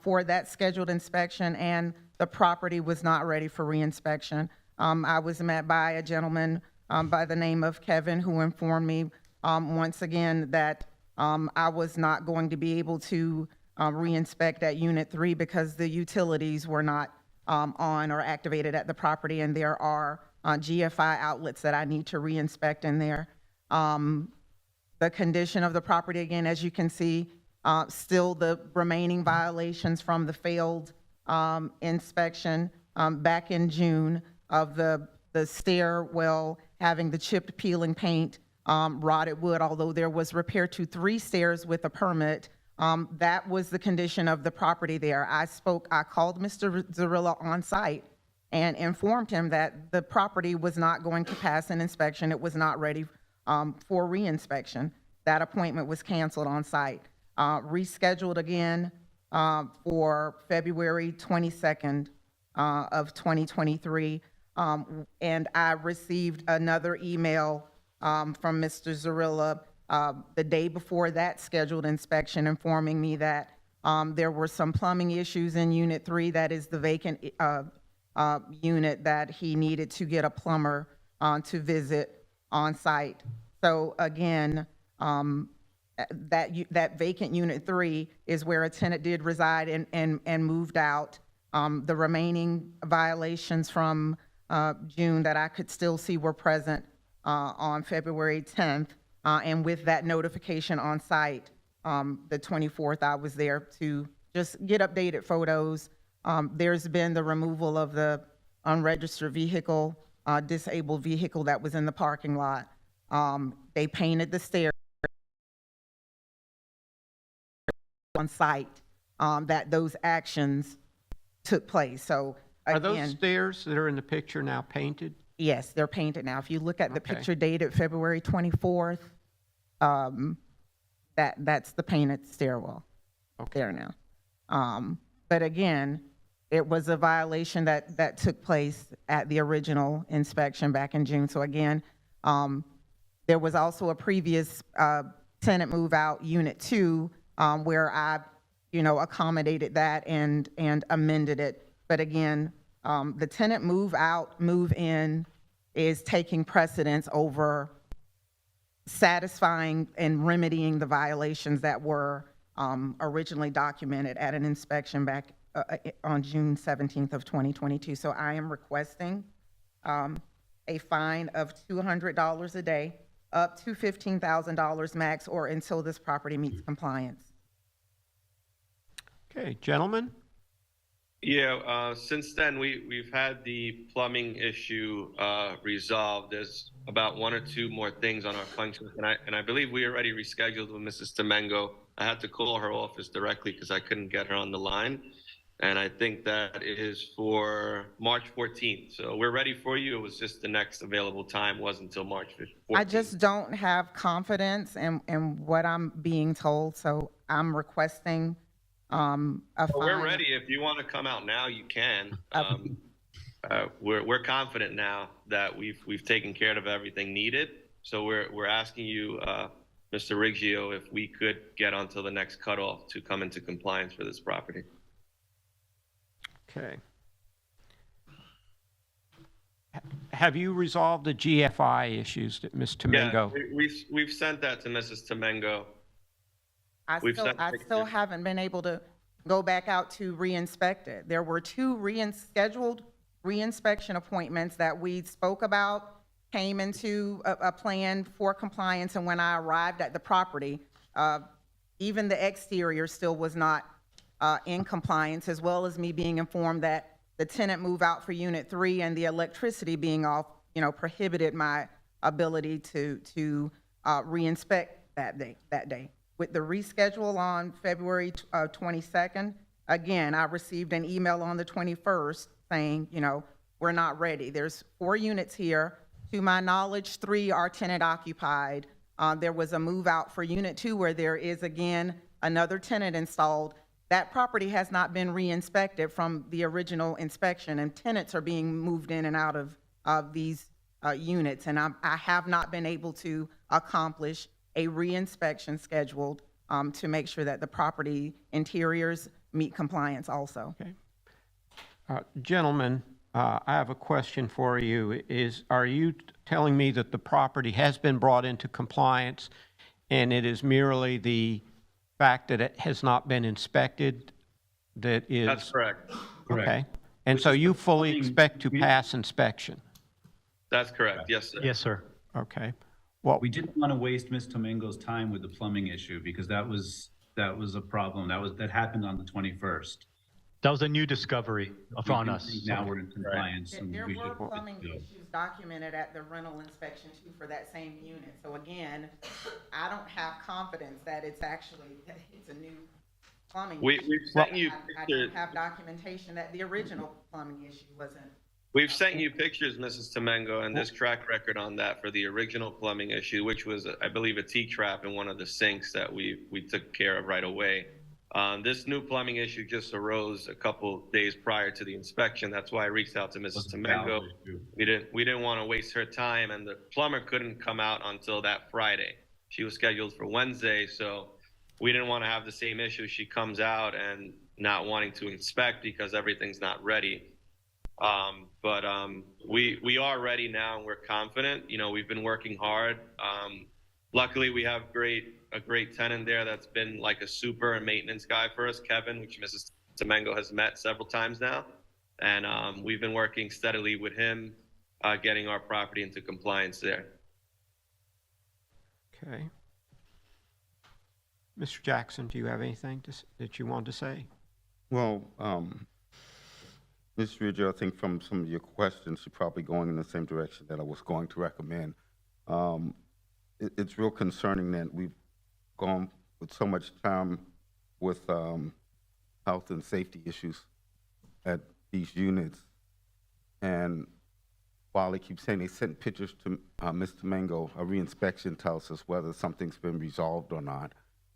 for that scheduled inspection, and the property was not ready for re-inspection. I was met by a gentleman by the name of Kevin, who informed me once again that I was not going to be able to re-inspect at Unit 3 because the utilities were not on or activated at the property, and there are GFI outlets that I need to re-inspect in there. The condition of the property, again, as you can see, still the remaining violations from the failed inspection back in June of the stairwell having the chipped peeling paint, rotted wood, although there was repair to 3 stairs with a permit. That was the condition of the property there. I called Mr. Zarilla on site and informed him that the property was not going to pass an inspection. It was not ready for re-inspection. That appointment was canceled on site. Rescheduled again for February 22nd of 2023. And I received another email from Mr. Zarilla the day before that scheduled inspection, informing me that there were some plumbing issues in Unit 3, that is the vacant unit, that he needed to get a plumber to visit on site. So again, that vacant Unit 3 is where a tenant did reside and moved out. The remaining violations from June that I could still see were present on February 10th. And with that notification on site, the 24th, I was there to just get updated photos. There's been the removal of the unregistered vehicle, disabled vehicle that was in the parking lot. They painted the stairs on site, that those actions took place. So Are those again, stairs that are in the picture now painted? yes, they're painted now. If you look at the Okay. picture dated February 24th, that's the painted stairwell there now. But again, it was a violation that took place at the original inspection back in June. So again, there was also a previous tenant move out, Unit 2, where I, accommodated that and amended it. But again, the tenant move out, move in is taking precedence over satisfying and remedying the violations that were originally documented at an inspection back on June 17th of 2022. So I am requesting a fine of $200 a day, up to $15,000 max, or until this property meets compliance. Okay, gentlemen? Yeah, since then, we've had the plumbing issue resolved. There's about 1 or 2 more things on our functions, and I believe we already rescheduled with Mrs. Domingo. I had to call her office directly because I couldn't get her on the line, and I think that is for March 14th. So we're ready for you. It was just the next available time wasn't until March 14th. I just don't have confidence in what I'm being told, so I'm requesting a Well, we're fine. ready. If you want to come out now, you can. We're confident now that we've taken care of everything needed. So we're asking you, Mr. Riggio, if we could get onto the next cutoff to come into compliance for this property. Okay. Have you resolved the GFI issues that Ms. Domingo? Yeah, we've sent that to Mrs. Domingo. I still haven't been able to go back out to re-inspect it. There were 2 scheduled re-inspection appointments that we spoke about, came into a plan for compliance, and when I arrived at the property, even the exterior still was not in compliance, as well as me being informed that the tenant move out for Unit 3 and the electricity being off, prohibited my ability to re-inspect that day. With the reschedule on February 22nd, again, I received an email on the 21st saying, we're not ready. There's 4 units here. To my knowledge, 3 are tenant occupied. There was a move out for Unit 2 where there is, again, another tenant installed. that property has not been re-inspected from the original inspection, and tenants are being moved in and out of these units, and I have not been able to accomplish a re-inspection scheduled to make sure that the property interiors meet compliance also. Okay. Gentlemen, I have a question for you. Are you telling me that the property has been brought into compliance and it is merely the fact that it has not been inspected that is? That's correct. Okay. And so you fully expect to pass inspection? That's correct. Yes, sir. Yes, sir. Okay. Well, We didn't want to waste Ms. Domingo's time with the plumbing issue because that was a problem. That happened on the 21st. That was a new discovery on us. Now we're in compliance. and There we were should- plumbing issues documented at the rental inspection too for that same unit. So again, I don't have confidence that it's a new plumbing. We've sent you I pictures. don't have documentation that the original plumbing issue wasn't. We've sent you pictures, Mrs. Tomengo, and this track record on that for the original plumbing issue, which was, I believe, a T-trap in one of the sinks that we took care of right away. This new plumbing issue just arose a couple days prior to the inspection. That's why I reached out to Mrs. Tomengo. We didn't want to waste her time, and the plumber couldn't come out until that Friday. She was scheduled for Wednesday, so we didn't want to have the same issue. She comes out and not wanting to inspect because everything's not ready. But we are ready now, and we're confident. You know, we've been working hard. Luckily, we have a great tenant there that's been like a super and maintenance guy for us, Kevin, which Mrs. Tomengo has met several times now. And we've been working steadily with him, getting our property into compliance there. okay. Mr. Jackson, do you have anything that you want to say? Well, Ms. Ridger, I think from some of your questions, you're probably going in the same direction that I was going to recommend. It's real concerning that we've gone with so much time with health and safety issues at these units. And while they keep saying they sent pictures to Ms. Tomengo, a reinspection tells us whether something's been resolved or not.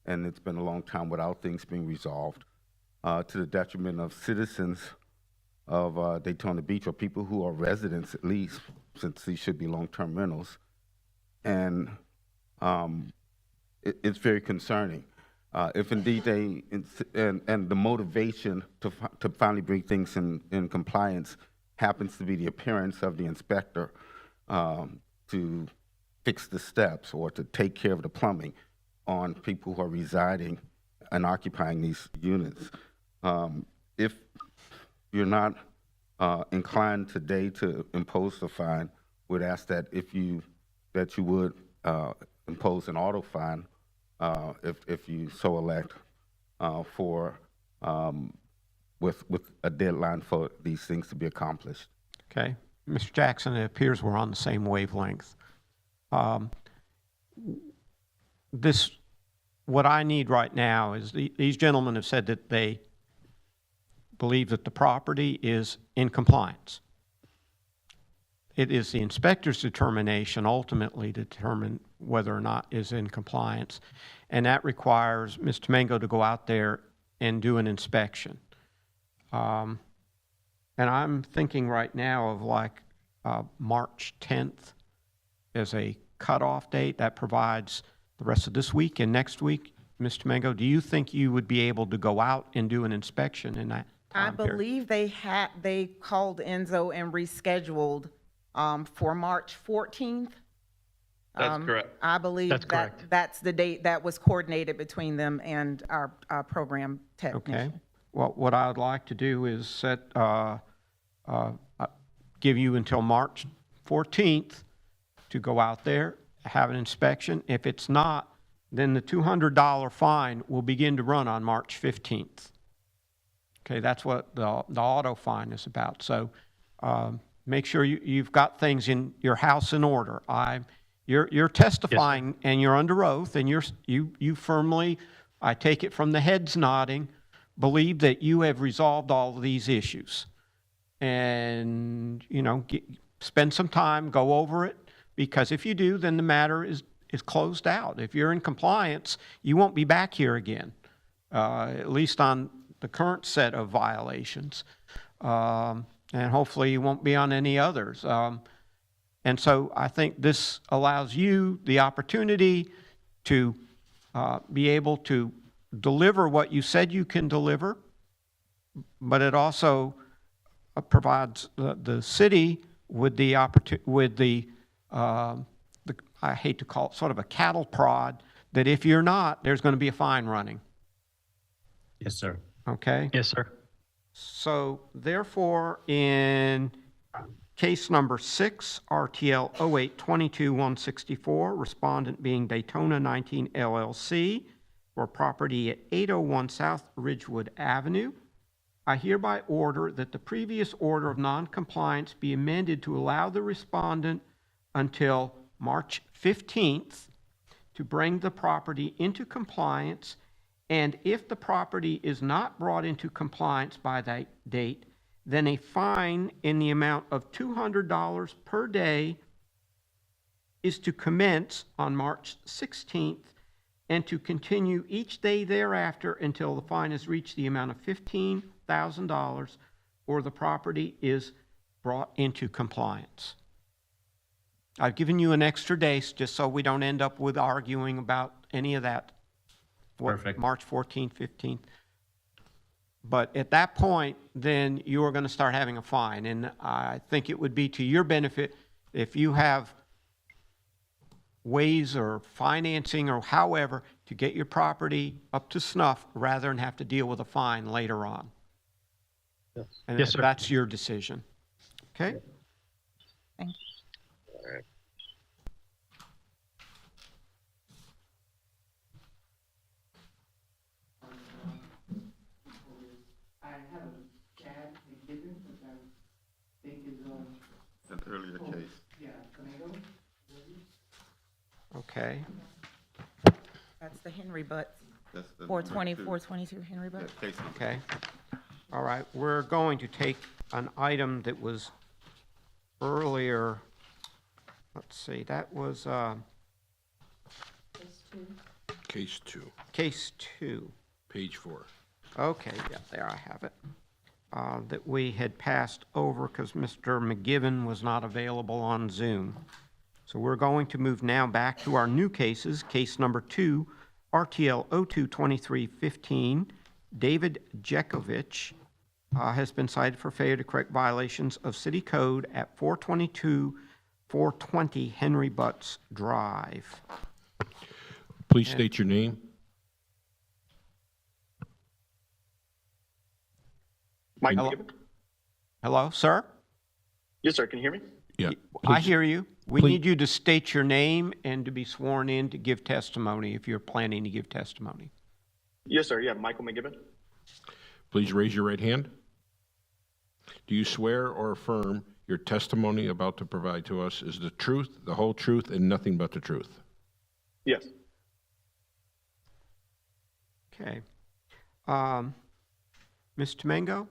And it's been a long time without things being resolved, to the detriment of citizens of Daytona Beach, or people who are residents at least, since these should be long-term rentals. And it's very concerning. If indeed and the motivation to finally bring things in compliance happens to be the appearance of the inspector to fix the steps or to take care of the plumbing on people who are residing and occupying these units. If you're not inclined today to impose the fine, would ask that you would impose an auto fine if you so elect with a deadline for these things to be accomplished. Okay. Mr. Jackson, it appears we're on the same wavelength. What I need right now is these gentlemen have said that they believe that the property is in compliance. It is the inspector's determination ultimately to determine whether or not is in compliance, and that requires Ms. Tomengo to go out there and do an inspection. And I'm thinking right now of like March 10th as a cutoff date. That provides the rest of this week and next week. Ms. Tomengo, do you think you would be able to go out and do an inspection in that time period? I believe they called Enzo and rescheduled for March 14th. That's correct. I believe That's correct. that's the date that was coordinated between them and our program technician. Okay. Well, what I would like to do is give you until March 14th to go out there, have an inspection. If it's not, then the $200 fine will begin to run on March 15th. Okay, that's what the auto fine is about. So make sure you've got things in your house in order. You're testifying, yes, and you're under oath, and you firmly, I take it from the heads nodding, believe that you have resolved all of these issues. And, spend some time, go over it, because if you do, then the matter is closed out. If you're in compliance, you won't be back here again, at least on the current set of violations. And hopefully you won't be on any others. And so I think this allows you the opportunity to be able to deliver what you said you can deliver, but it also provides the city with the opportunity, I hate to call it sort of a cattle prod, that if you're not, there's going to be a fine running. Yes, sir. Okay? Yes, sir. So therefore, in case number 6, RTL 08-22-164, respondent being Daytona 19 LLC, for property at 801 South Ridgewood Avenue, I hereby order that the previous order of noncompliance be amended to allow the respondent until March 15th to bring the property into compliance, and if the property is not brought into compliance by that date, then a fine in the amount of $200 per day is to commence on March 16th and to continue each day thereafter until the fine has reached the amount of $15,000 or the property is brought into compliance. I've given you an extra day just so we don't end up with arguing about any of that. Perfect. March 14th, 15th. But at that point, then you are going to start having a fine. And I think it would be to your benefit if you have ways or financing or however to get your property up to snuff rather than have to deal with a fine later on. Yes. And Yes, sir. that's your decision. Okay? Thank you. I have a Chad McGibbon, which I think is An earlier case. yeah, tomato. Okay. That's the Henry Butts, That's the 420, number 422 Henry Butts. two. Case number. Okay. All right. We're going to take an item that was earlier. Let's see. That was Case 2, case 2. page 4. Okay, yeah, there I have it. That we had passed over because Mr. McGibbon was not available on Zoom. So we're going to move now back to our new cases. Case number 2, RTL 02-2315, David Jekovich has been cited for failure to correct violations of city code at 420 Henry Butts Drive. Please state your name. Mike Hello? McGibbon? Hello, sir? Yes, sir. Can you hear me? Yeah. I hear you. We please- need you to state your name and to be sworn in to give testimony if you're planning to give testimony. Yes, sir. Yeah, Michael McGibbon. Please raise your right hand. Do you swear or affirm your testimony about to provide to us is the truth, the whole truth, and nothing but the truth? Yes. Okay. Ms. Tomengo,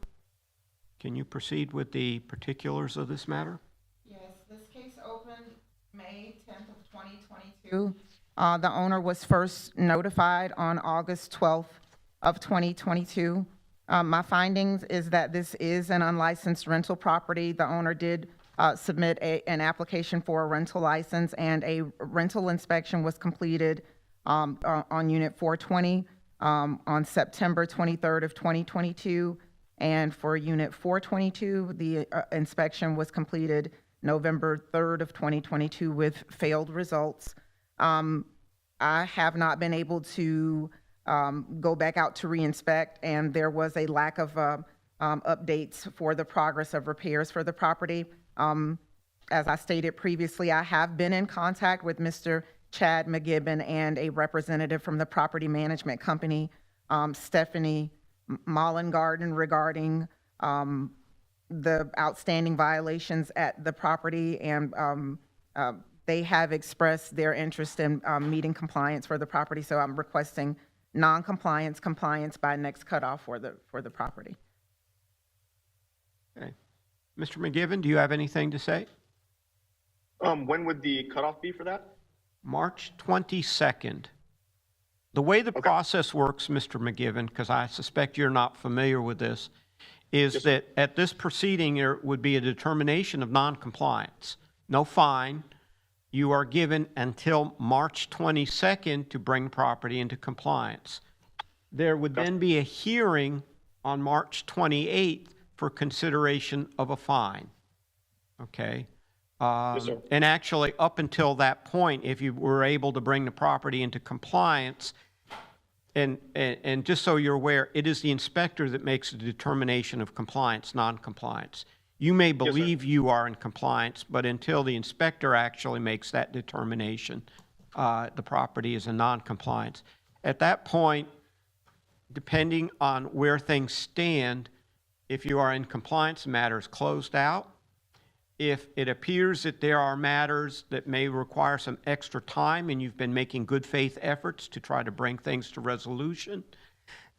can you proceed with the particulars of this matter? Yes, this case opened May 10th of 2022. The owner was first notified on August 12th of 2022. My findings is that this is an unlicensed rental property. The owner did submit an application for a rental license, and a rental inspection was completed on Unit 420 on September 23rd of 2022. And for Unit 422, the inspection was completed November 3rd of 2022 with failed results. I have not been able to go back out to re-inspect, and there was a lack of updates for the progress of repairs for the property. As I stated previously, I have been in contact with Mr. Chad McGibbon and a representative from the property management company, Stephanie Mollengarden, regarding the outstanding violations at the property, and they have expressed their interest in meeting compliance for the property, so I'm requesting non-compliance, compliance by next cutoff for the property. Okay. Mr. McGibbon, do you have anything to say? When would the cutoff be for that? March 22nd. The way the process works, Mr. McGivern, because I suspect you're not familiar with this, is that at this proceeding, there would be a determination of noncompliance. No fine. You are given until March 22nd to bring property into compliance. There would then be a hearing on March 28th for consideration of a fine. Okay? And actually, up until that point, if you were able to bring the property into compliance, and just so you're aware, it is the inspector that makes the determination of compliance, non-compliance. You may believe you are in compliance, but until the inspector actually makes that determination, the property is in non-compliance. At that point, depending on where things stand, if you are in compliance, the matter is closed out. If it appears that there are matters that may require some extra time and you've been making good faith efforts to try to bring things to resolution,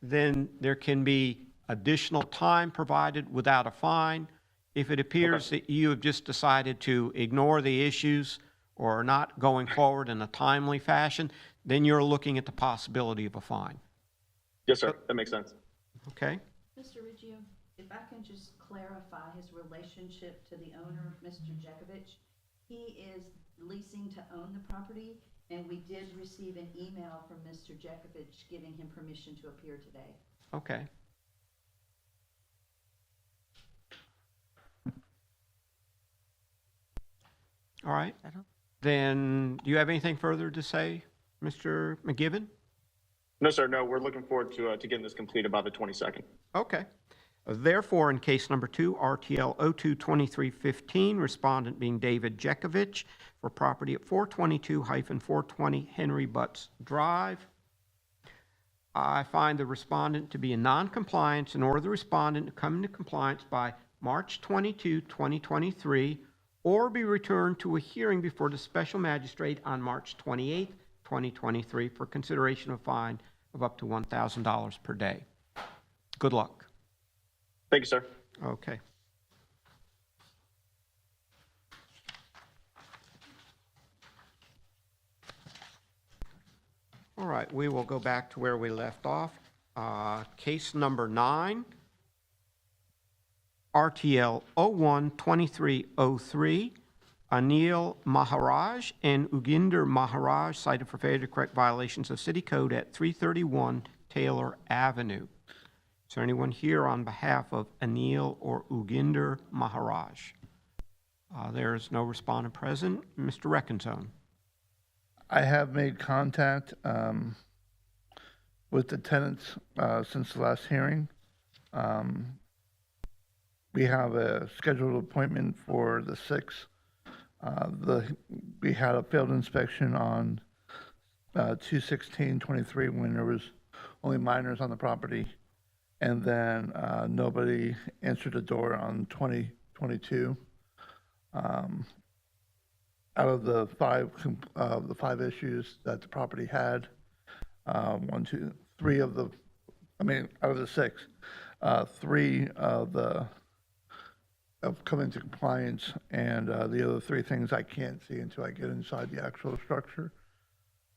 then there can be additional time provided without a fine. If it appears that you have just decided to ignore the issues or are not going forward in a timely fashion, then you're looking at the possibility of a fine. Yes, sir. That makes sense. Okay? Mr. Riggio, if I can just clarify his relationship to the owner, Mr. Jekovich. He is leasing to own the property, and we did receive an email from Mr. Jekovich giving him permission to appear today. Okay. All right. Then, do you have anything further to say, Mr. McGivern? No, sir. No, we're looking forward to getting this completed by the 22nd. Okay. Therefore, in case number 2, RTL 02-2315, respondent being David Jekovich for property at 422-420 Henry Butts Drive, I find the respondent to be in non-compliance and order the respondent to come into compliance by March 22, 2023, or be returned to a hearing before the special magistrate on March 28, 2023 for consideration of a fine of up to $1,000 per day. Good luck. Thank you, sir. Okay. All right, we will go back to where we left off. Case number 9, RTL 01-2303, Anil Maharaj and Uginder Maharaj cited for failure to correct violations of city code at 331 Taylor Avenue. Is there anyone here on behalf of Anil or Uginder Maharaj? There is no respondent present. Mr. Reckenzone. I have made contact with the tenants since the last hearing. We have a scheduled appointment for the 6th. We had a failed inspection on 2/16/23 when there was only minors on the property, and then nobody answered the door on 20/22. Out of the five issues that the property had, out of the 6, 3 have come into compliance, and the other 3 things I can't see until I get inside the actual structure.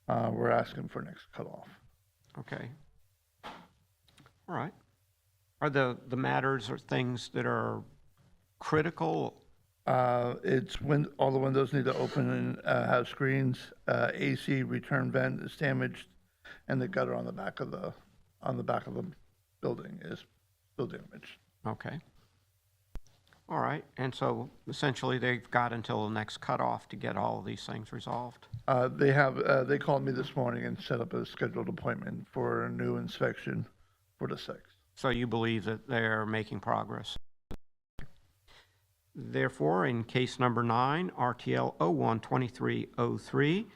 We're asking for next cutoff. Okay. All right. Are the matters or things that are critical? It's when all the windows need to open and have screens. AC return vent is damaged, and the gutter on the back of the building is still damaged. Okay. All right. And so essentially, they've got until the next cutoff to get all of these things resolved. They called me this morning and set up a scheduled appointment for a new inspection for the 6th. So you believe that they're making progress? Therefore, in case number 9, RTL 01-2303,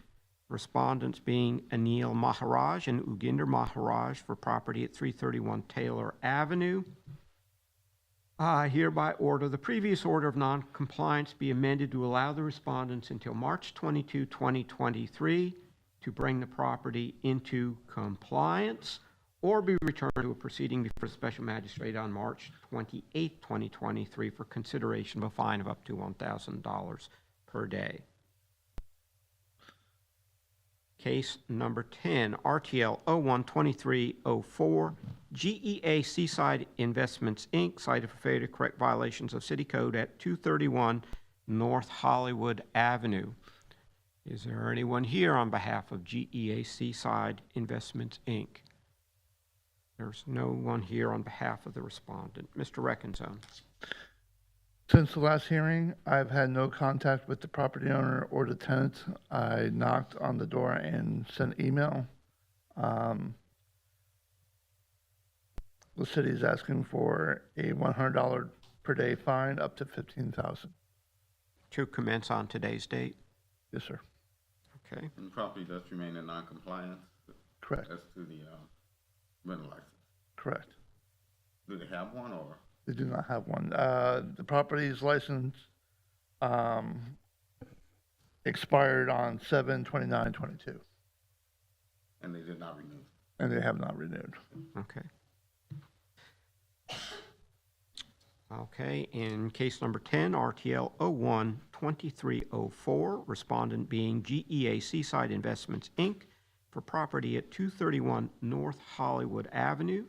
respondents being Anil Maharaj and Uginder Maharaj for property at 331 Taylor Avenue, I hereby order the previous order of non-compliance be amended to allow the respondents until March 22, 2023 to bring the property into compliance or be returned to a proceeding before the special magistrate on March 28, 2023 for consideration of a fine of up to $1,000 per day. Case number 10, RTL 012304, GEA Seaside Investments, Inc., cited for failure to correct violations of city code at 231 North Hollywood Avenue. Is there anyone here on behalf of GEA Seaside Investments, Inc.? There's no one here on behalf of the respondent. Mr. Reckenzone. Since the last hearing, I've had no contact with the property owner or the tenant. I knocked on the door and sent email. The city is asking for a $100 per day fine up to $15,000. To commence on today's date? Yes, sir. Okay. And the property does remain in non-compliance? Correct. As to the rental license? Correct. Do they have one, or? They do not have one. The property's license expired on 7/29/22, And they did not renew? and they have not renewed. Okay. Okay, in case number 10, RTL 012304, respondent being GEA Seaside Investments, Inc., for property at 231 North Hollywood Avenue.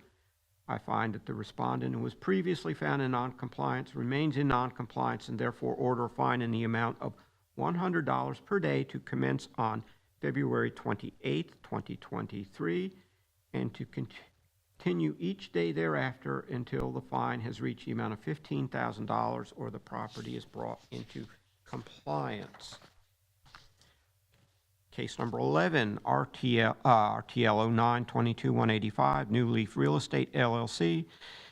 I find that the respondent, who was previously found in noncompliance, remains in noncompliance and therefore order a fine in the amount of $100 per day to commence on February 28th, 2023, and to continue each day thereafter until the fine has reached the amount of $15,000 or the property is brought into compliance. Case number 11, RTL 09-22-185, New Leaf Real Estate LLC,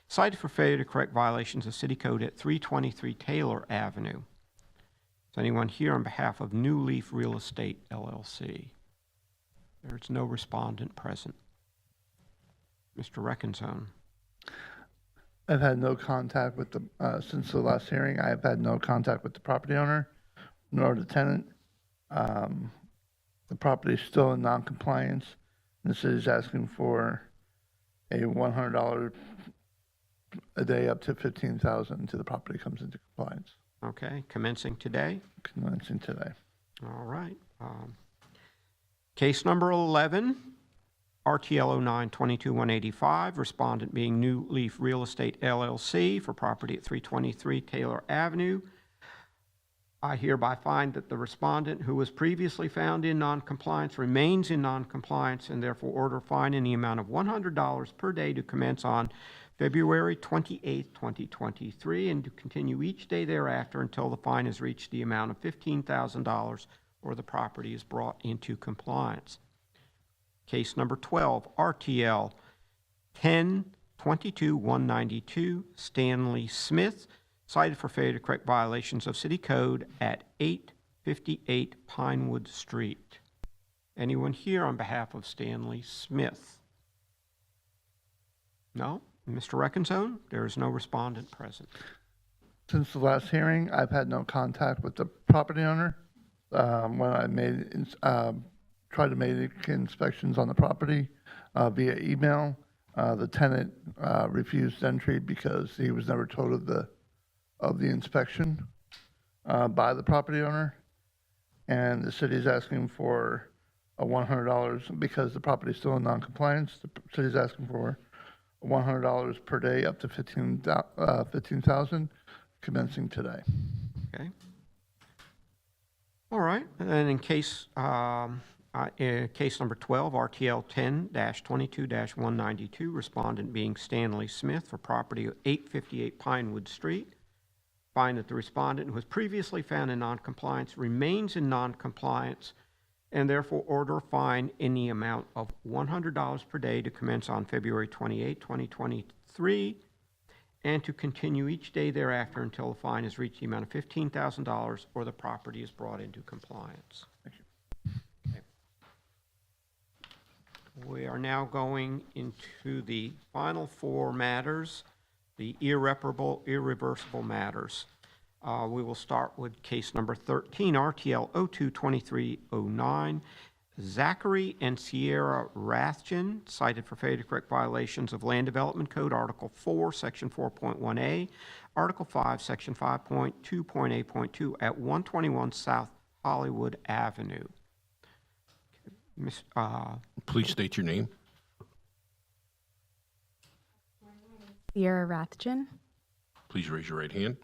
cited for failure to correct violations of city code at 323 Taylor Avenue. Is anyone here on behalf of New Leaf Real Estate LLC? There's no respondent present. Mr. Reckenzone. I've had no contact with the, since the last hearing, I have had no contact with the property owner nor the tenant. The property is still in non-compliance, and the city is asking for a $100 a day up to $15,000 until the property comes into compliance. Okay, commencing today? Commencing today. All right. Case number 11, RTL 09-22-185, respondent being New Leaf Real Estate LLC for property at 323 Taylor Avenue. I hereby find that the respondent, who was previously found in noncompliance, remains in noncompliance and therefore order a fine in the amount of $100 per day to commence on February 28th, 2023, and to continue each day thereafter until the fine has reached the amount of $15,000 or the property is brought into compliance. Case number 12, RTL 10-22-192, Stanley Smith, cited for failure to correct violations of city code at 858 Pinewood Street. Anyone here on behalf of Stanley Smith? No? Mr. Reckenzone? There is no respondent present. Since the last hearing, I've had no contact with the property owner. When I tried to make inspections on the property via email, the tenant refused entry because he was never told of the inspection by the property owner, and the city is asking for a $100 because the property is still in non-compliance. The city is asking for $100 per day up to $15,000 commencing today. Okay. All right. And in case case number 12, RTL 10-22-192, respondent being Stanley Smith for property at 858 Pinewood Street. Find that the respondent, who was previously found in noncompliance, remains in noncompliance and therefore order a fine in the amount of $100 per day to commence on February 28, 2023, and to continue each day thereafter until the fine has reached the amount of $15,000 or the property is brought into compliance. Thank you. Okay. We are now going into the final four matters, the irreversible matters. We will start with case number 13, RTL 02-2309, Zachary and Sierra Rathjen, cited for failure to correct violations of Land Development Code, Article 4, Section 4.1a, Article 5, Section 5.2.a.2 at 121 South Hollywood Avenue. Please state your name. Sierra Rathjen. Please raise your right hand.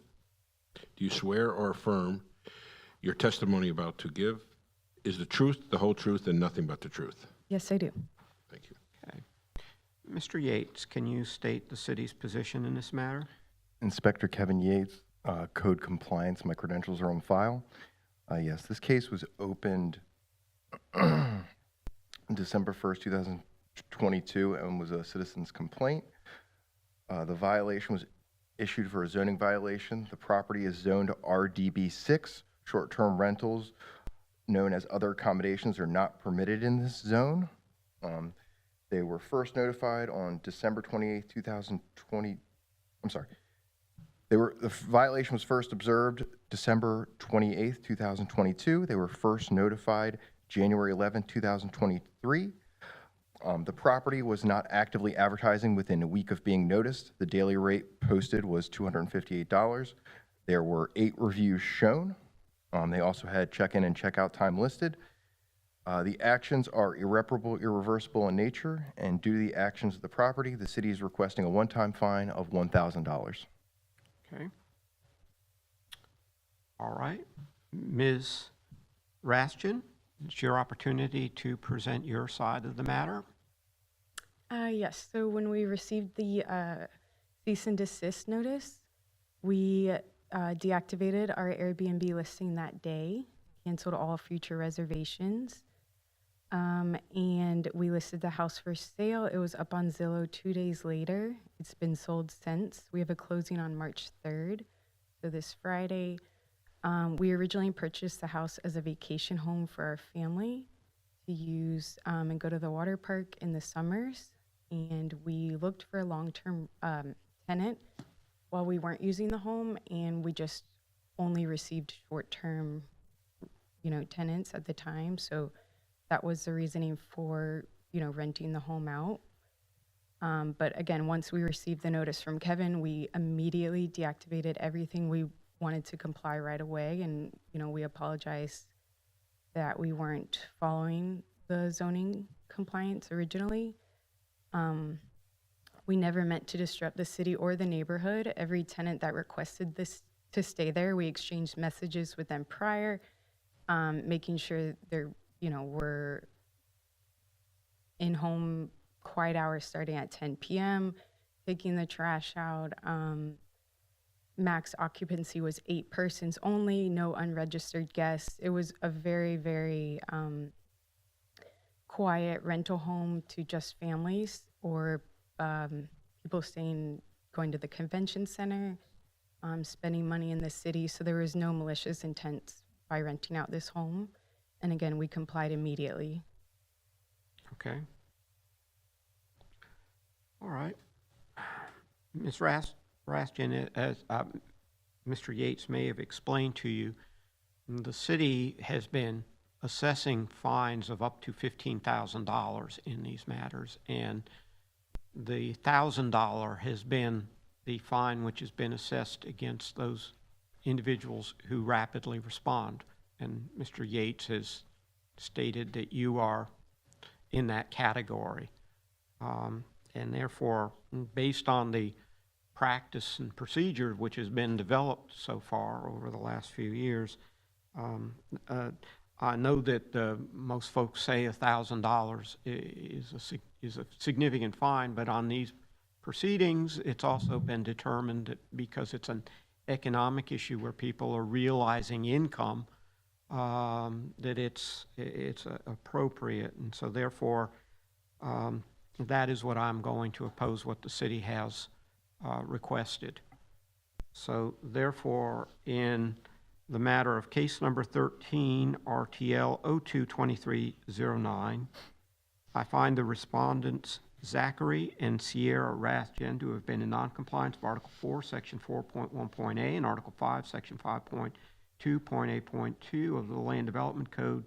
Do you swear or affirm your testimony about to give is the truth, the whole truth, and nothing but the truth? Yes, I do. Thank you. Okay. Mr. Yates, can you state the city's position in this matter? Inspector Kevin Yates, code compliance. My credentials are on file. Yes, this case was opened December 1st, 2022, and was a citizen's complaint. The violation was issued for a zoning violation. The property is zoned RDB6. Short-term rentals, known as other accommodations, are not permitted in this zone. They were first notified on December 28th, 2020. I'm sorry. The violation was first observed December 28th, 2022. They were first notified January 11th, 2023. The property was not actively advertising within a week of being noticed. The daily rate posted was $258. There were 8 reviews shown. They also had check-in and check-out time listed. The actions are irreparable, irreversible in nature, and due to the actions of the property, the city is requesting a one-time fine of $1,000. Okay. All right. Ms. Rathjen, it's your opportunity to present your side of the matter. Yes, so when we received the cease and desist notice, we deactivated our Airbnb listing that day, canceled all future reservations, and we listed the house for sale. It was up on Zillow 2 days later. It's been sold since. We have a closing on March 3rd, so this Friday. We originally purchased the house as a vacation home for our family to use and go to the water park in the summers. And we looked for a long-term tenant while we weren't using the home, and we just only received short-term, tenants at the time. So that was the reasoning for, renting the home out. But again, once we received the notice from Kevin, we immediately deactivated everything. We wanted to comply right away, and, we apologize that we weren't following the zoning compliance originally. We never meant to disrupt the city or the neighborhood. Every tenant that requested this to stay there, we exchanged messages with them prior, making sure they're, were in home quiet hours starting at 10 p.m., taking the trash out. Max occupancy was 8 persons only, no unregistered guests. It was a very, very quiet rental home to just families or people going to the convention center, spending money in the city. So there was no malicious intent by renting out this home. And again, we complied immediately. Okay. All right. Ms. Rathjen, as Mr. Yates may have explained to you, the city has been assessing fines of up to $15,000 in these matters, and the $1,000 has been the fine which has been assessed against those individuals who rapidly respond. And Mr. Yates has stated that you are in that category. And therefore, based on the practice and procedure which has been developed so far over the last few years, I know that most folks say $1,000 is a significant fine, but on these proceedings, it's also been determined that because it's an economic issue where people are realizing income, that it's appropriate, and so therefore, that is what I'm going to oppose what the city has requested. So therefore, in the matter of case number 13, RTL 022309, I find the respondents Zachary and Sierra Rathjen to have been in noncompliance with Article 4, Section 4.1.a and Article 5, Section 5.2.a.2 of the Land Development Code,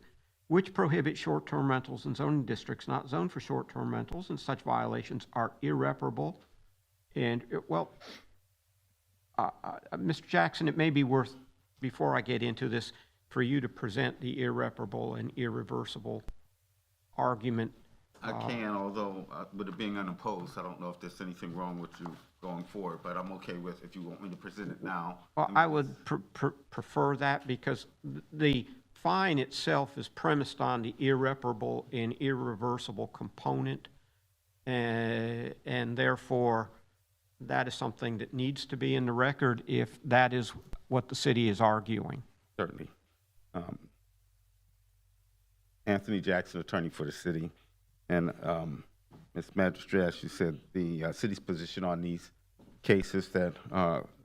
which prohibit short-term rentals in zoning districts not zoned for short-term rentals, and such violations are irreparable. And, Mr. Jackson, it may be worth, before I get into this, for you to present the irreparable and irreversible argument. I can, although with it being unopposed, I don't know if there's anything wrong with you going forward, but I'm okay with if you want me to present it now. Well, I would prefer that because the fine itself is premised on the irreparable and irreversible component, and therefore that is something that needs to be in the record if that is what the city is arguing. Certainly. Anthony Jackson, attorney for the city. And Ms. Magistrate, as you said, the city's position on these cases that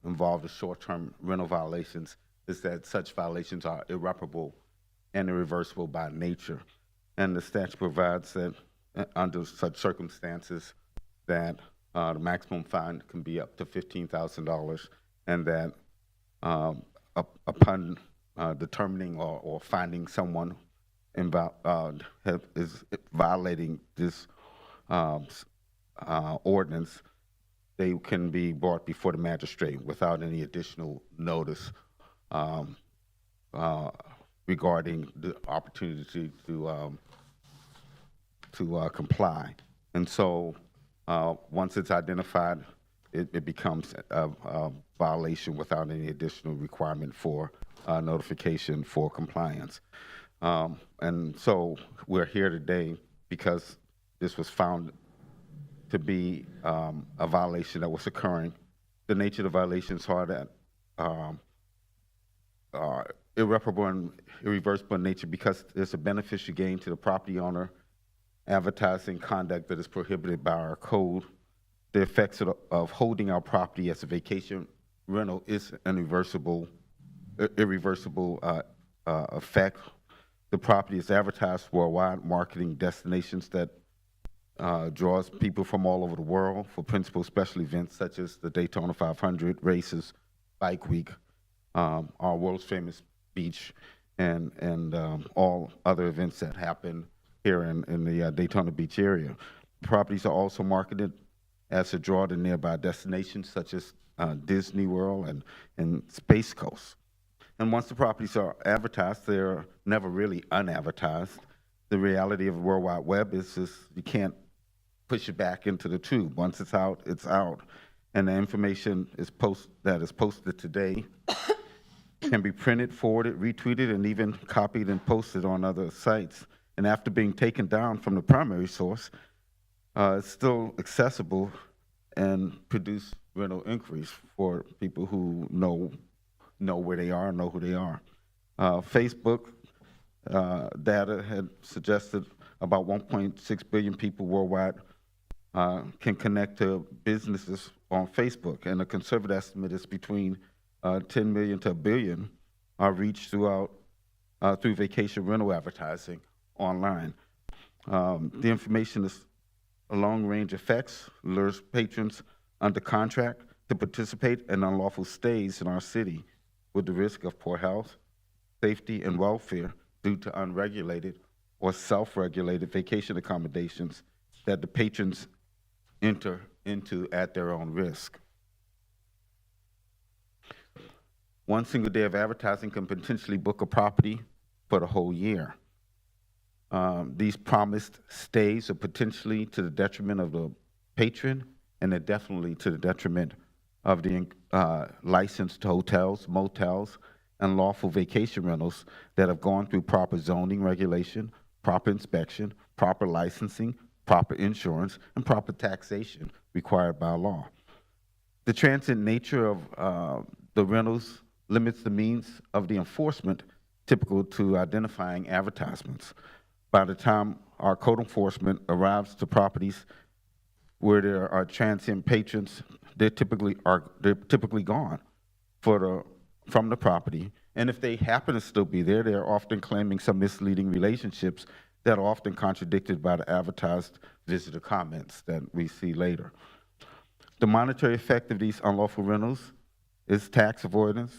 involve the short-term rental violations is that such violations are irreparable and irreversible by nature. And the statute provides that under such circumstances that the maximum fine can be up to $15,000, and that upon determining or finding someone is violating this ordinance, they can be brought before the magistrate without any additional notice regarding the opportunity to comply. And so once it's identified, it becomes a violation without any additional requirement for notification for compliance. And so we're here today because this was found to be a violation that was occurring. The nature of the violations are that are irreparable and irreversible in nature because there's a beneficial gain to the property owner, advertising conduct that is prohibited by our code. The effects of holding our property as a vacation rental is an irreversible effect. The property is advertised worldwide, marketing destinations that draws people from all over the world for principal special events such as the Daytona 500 races, Bike Week, our world's famous beach, and all other events that happen here in the Daytona Beach area. Properties are also marketed as a draw to nearby destinations such as Disney World and Space Coast. And once the properties are advertised, they're never really unadvertised. The reality of the World Wide Web is just you can't push it back into the tube. Once it's out, it's out. And the information that is posted today can be printed, forwarded, retweeted, and even copied and posted on other sites. And after being taken down from the primary source, it's still accessible and produce rental inquiries for people who know where they are, know who they are. Facebook data had suggested about 1.6 billion people worldwide can connect to businesses on Facebook, and a conservative estimate is between 10 million to 1 billion are reached through vacation rental advertising online. The information is a long range effects, lures patrons under contract to participate in unlawful stays in our city with the risk of poor health, safety, and welfare due to unregulated or self-regulated vacation accommodations that the patrons enter into at their own risk. One single day of advertising can potentially book a property for the whole year. These promised stays are potentially to the detriment of the patron, and they're definitely to the detriment of the licensed hotels, motels, and lawful vacation rentals that have gone through proper zoning regulation, proper inspection, proper licensing, proper insurance, and proper taxation required by law. The transient nature of the rentals limits the means of the enforcement typical to identifying advertisements. By the time our code enforcement arrives to properties where there are transient patrons, they're typically gone from the property. And if they happen to still be there, they're often claiming some misleading relationships that are often contradicted by the advertised visitor comments that we see later. The monetary effect of these unlawful rentals is tax avoidance,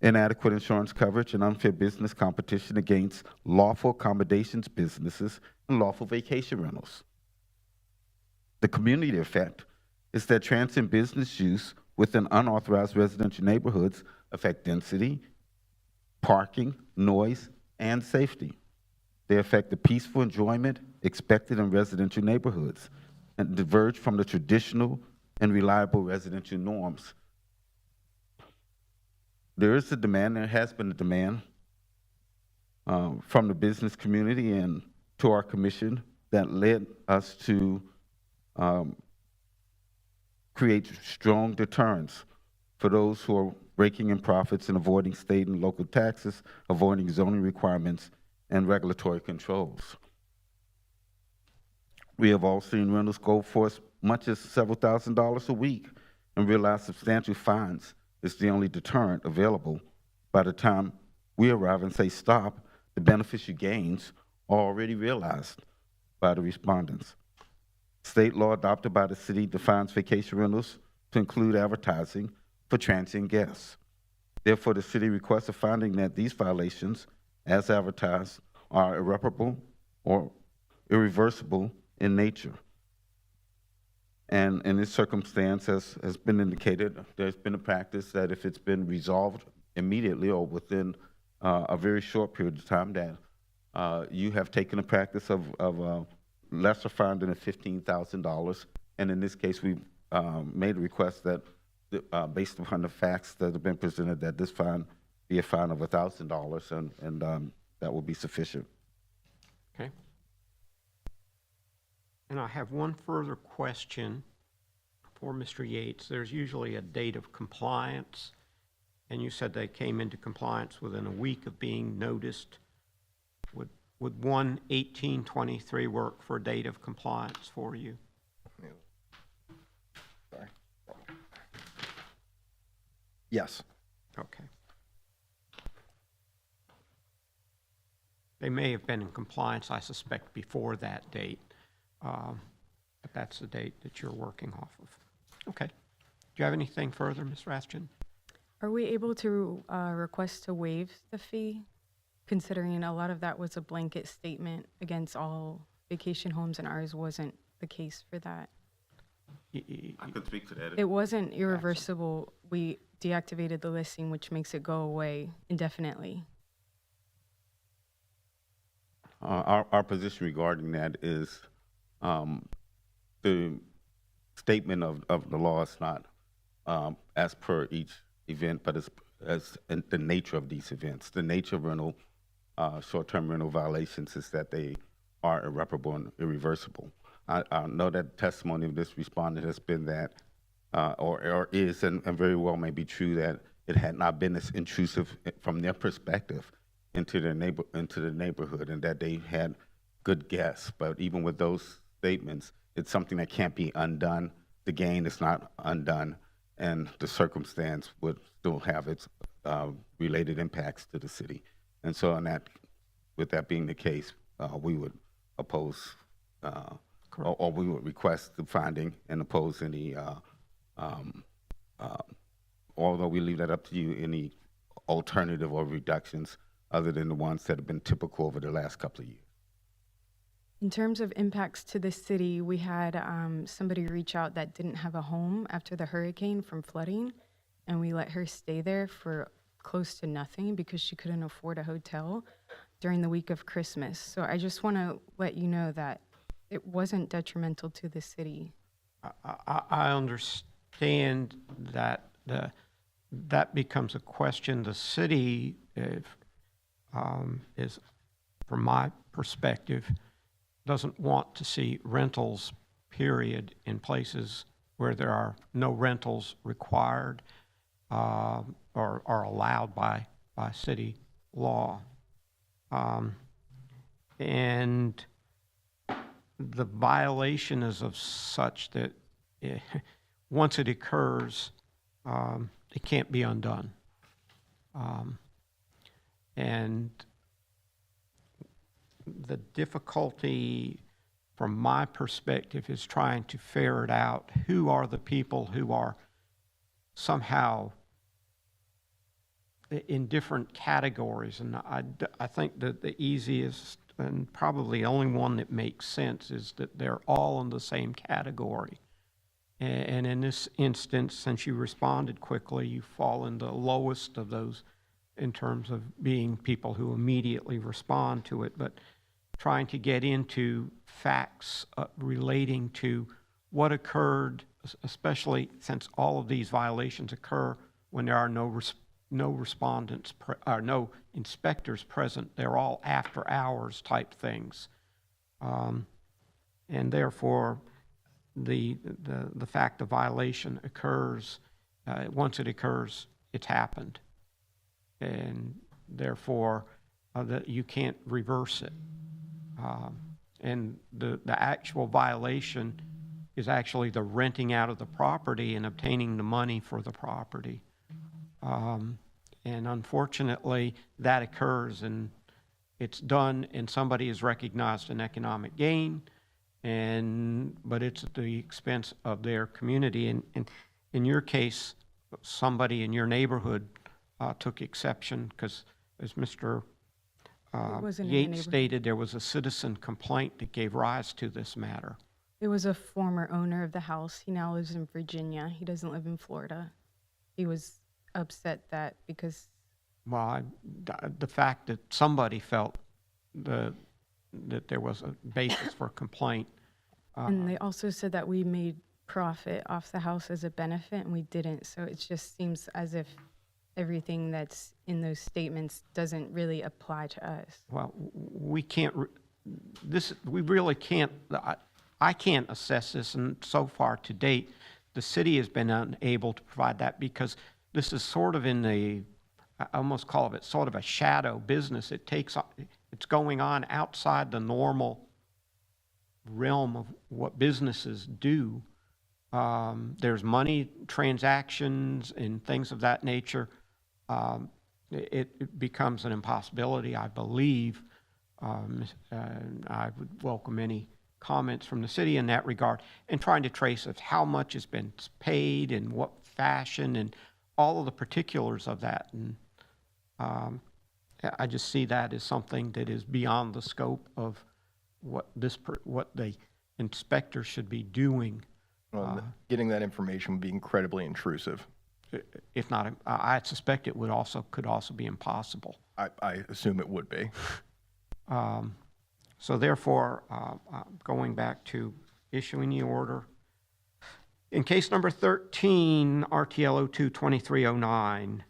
inadequate insurance coverage, and unfair business competition against lawful accommodations businesses and lawful vacation rentals. The community effect is that transient business use within unauthorized residential neighborhoods affect density, parking, noise, and safety. They affect the peaceful enjoyment expected in residential neighborhoods and diverge from the traditional and reliable residential norms. There is a demand, there has been a demand from the business community and to our commission that led us to create strong deterrents for those who are raking in profits and avoiding state and local taxes, avoiding zoning requirements and regulatory controls. We have all seen rentals go for as much as several $1,000s a week and realize substantial fines is the only deterrent available. By the time we arrive and say stop, the beneficial gains are already realized by the respondents. State law adopted by the city defines vacation rentals to include advertising for transient guests. Therefore, the city requests a finding that these violations, as advertised, are irreparable or irreversible in nature. And in this circumstance, as has been indicated, there's been a practice that if it's been resolved immediately or within a very short period of time, that you have taken a practice of a lesser fine than $15,000. And in this case, we made a request that, based upon the facts that have been presented, that this fine be a fine of $1,000, and that will be sufficient. Okay. And I have one further question for Mr. Yates. There's usually a date of compliance, and you said they came into compliance within a week of being noticed. Would 1/18/23 work for a date of compliance for you? Sorry. Yes. Okay. They may have been in compliance, I suspect, before that date, but that's the date that you're working off of. Okay. Do you have anything further, Ms. Rastian? Are we able to request to waive the fee, considering a lot of that was a blanket statement against all vacation homes and ours wasn't the case for that? I could speak to that. It wasn't irreversible. We deactivated the listing, which makes it go away indefinitely. Our position regarding that is the statement of the law is not as per each event, but as in the nature of these events. The nature of rental, short-term rental violations is that they are irreparable and irreversible. I know that testimony of this respondent has been that, or is, and very well may be true, that it had not been as intrusive from their perspective into the neighborhood, and that they had good guests. But even with those statements, it's something that can't be undone. The gain is not undone, and the circumstance would still have its related impacts to the city. And so, with that being the case, we would oppose, or we would request the finding and oppose any, although we leave that up to you, any alternative or reductions other than the ones that have been typical over the last couple of years. In terms of impacts to the city, we had somebody reach out that didn't have a home after the hurricane from flooding, and we let her stay there for close to nothing because she couldn't afford a hotel during the week of Christmas. So I just want to let you know that it wasn't detrimental to the city. I understand that that becomes a question. The city is, from my perspective, doesn't want to see rentals, period, in places where there are no rentals required or are allowed by city law. And the violation is of such that once it occurs, it can't be undone. And the difficulty from my perspective is trying to ferret out who are the people who are somehow in different categories. And I think that the easiest and probably the only one that makes sense is that they're all in the same category. And in this instance, since you responded quickly, you fall in the lowest of those in terms of being people who immediately respond to it. But trying to get into facts relating to what occurred, especially since all of these violations occur when there are no respondents or no inspectors present. They're all after hours type things. And therefore, the fact the violation occurs, once it occurs, it's happened. And therefore, that you can't reverse it. And the actual violation is actually the renting out of the property and obtaining the money for the property. And unfortunately, that occurs and it's done and somebody has recognized an economic gain, but it's at the expense of their community. And in your case, somebody in your neighborhood took exception because, as Mr. Yates stated, there was a citizen complaint that gave rise to this matter. It was a former owner of the house. He now lives in Virginia. He doesn't live in Florida. He was upset that because... Well, the fact that somebody felt that there was a basis for complaint. And they also said that we made profit off the house as a benefit, and we didn't. So it just seems as if everything that's in those statements doesn't really apply to us. Well, we can't, we really can't, I can't assess this, and so far to date, the city has been unable to provide that because this is sort of in the, I almost call it sort of a shadow business. It's going on outside the normal realm of what businesses do. There's money transactions and things of that nature. It becomes an impossibility, I believe. I would welcome any comments from the city in that regard, and trying to trace of how much has been paid and what fashion and all of the particulars of that. And I just see that as something that is beyond the scope of what the inspector should be doing. Well, getting that information would be incredibly intrusive. If not, I suspect it could also be impossible. I assume it would be. So therefore, going back to issuing the order, in case number 13, RTL 02-2309,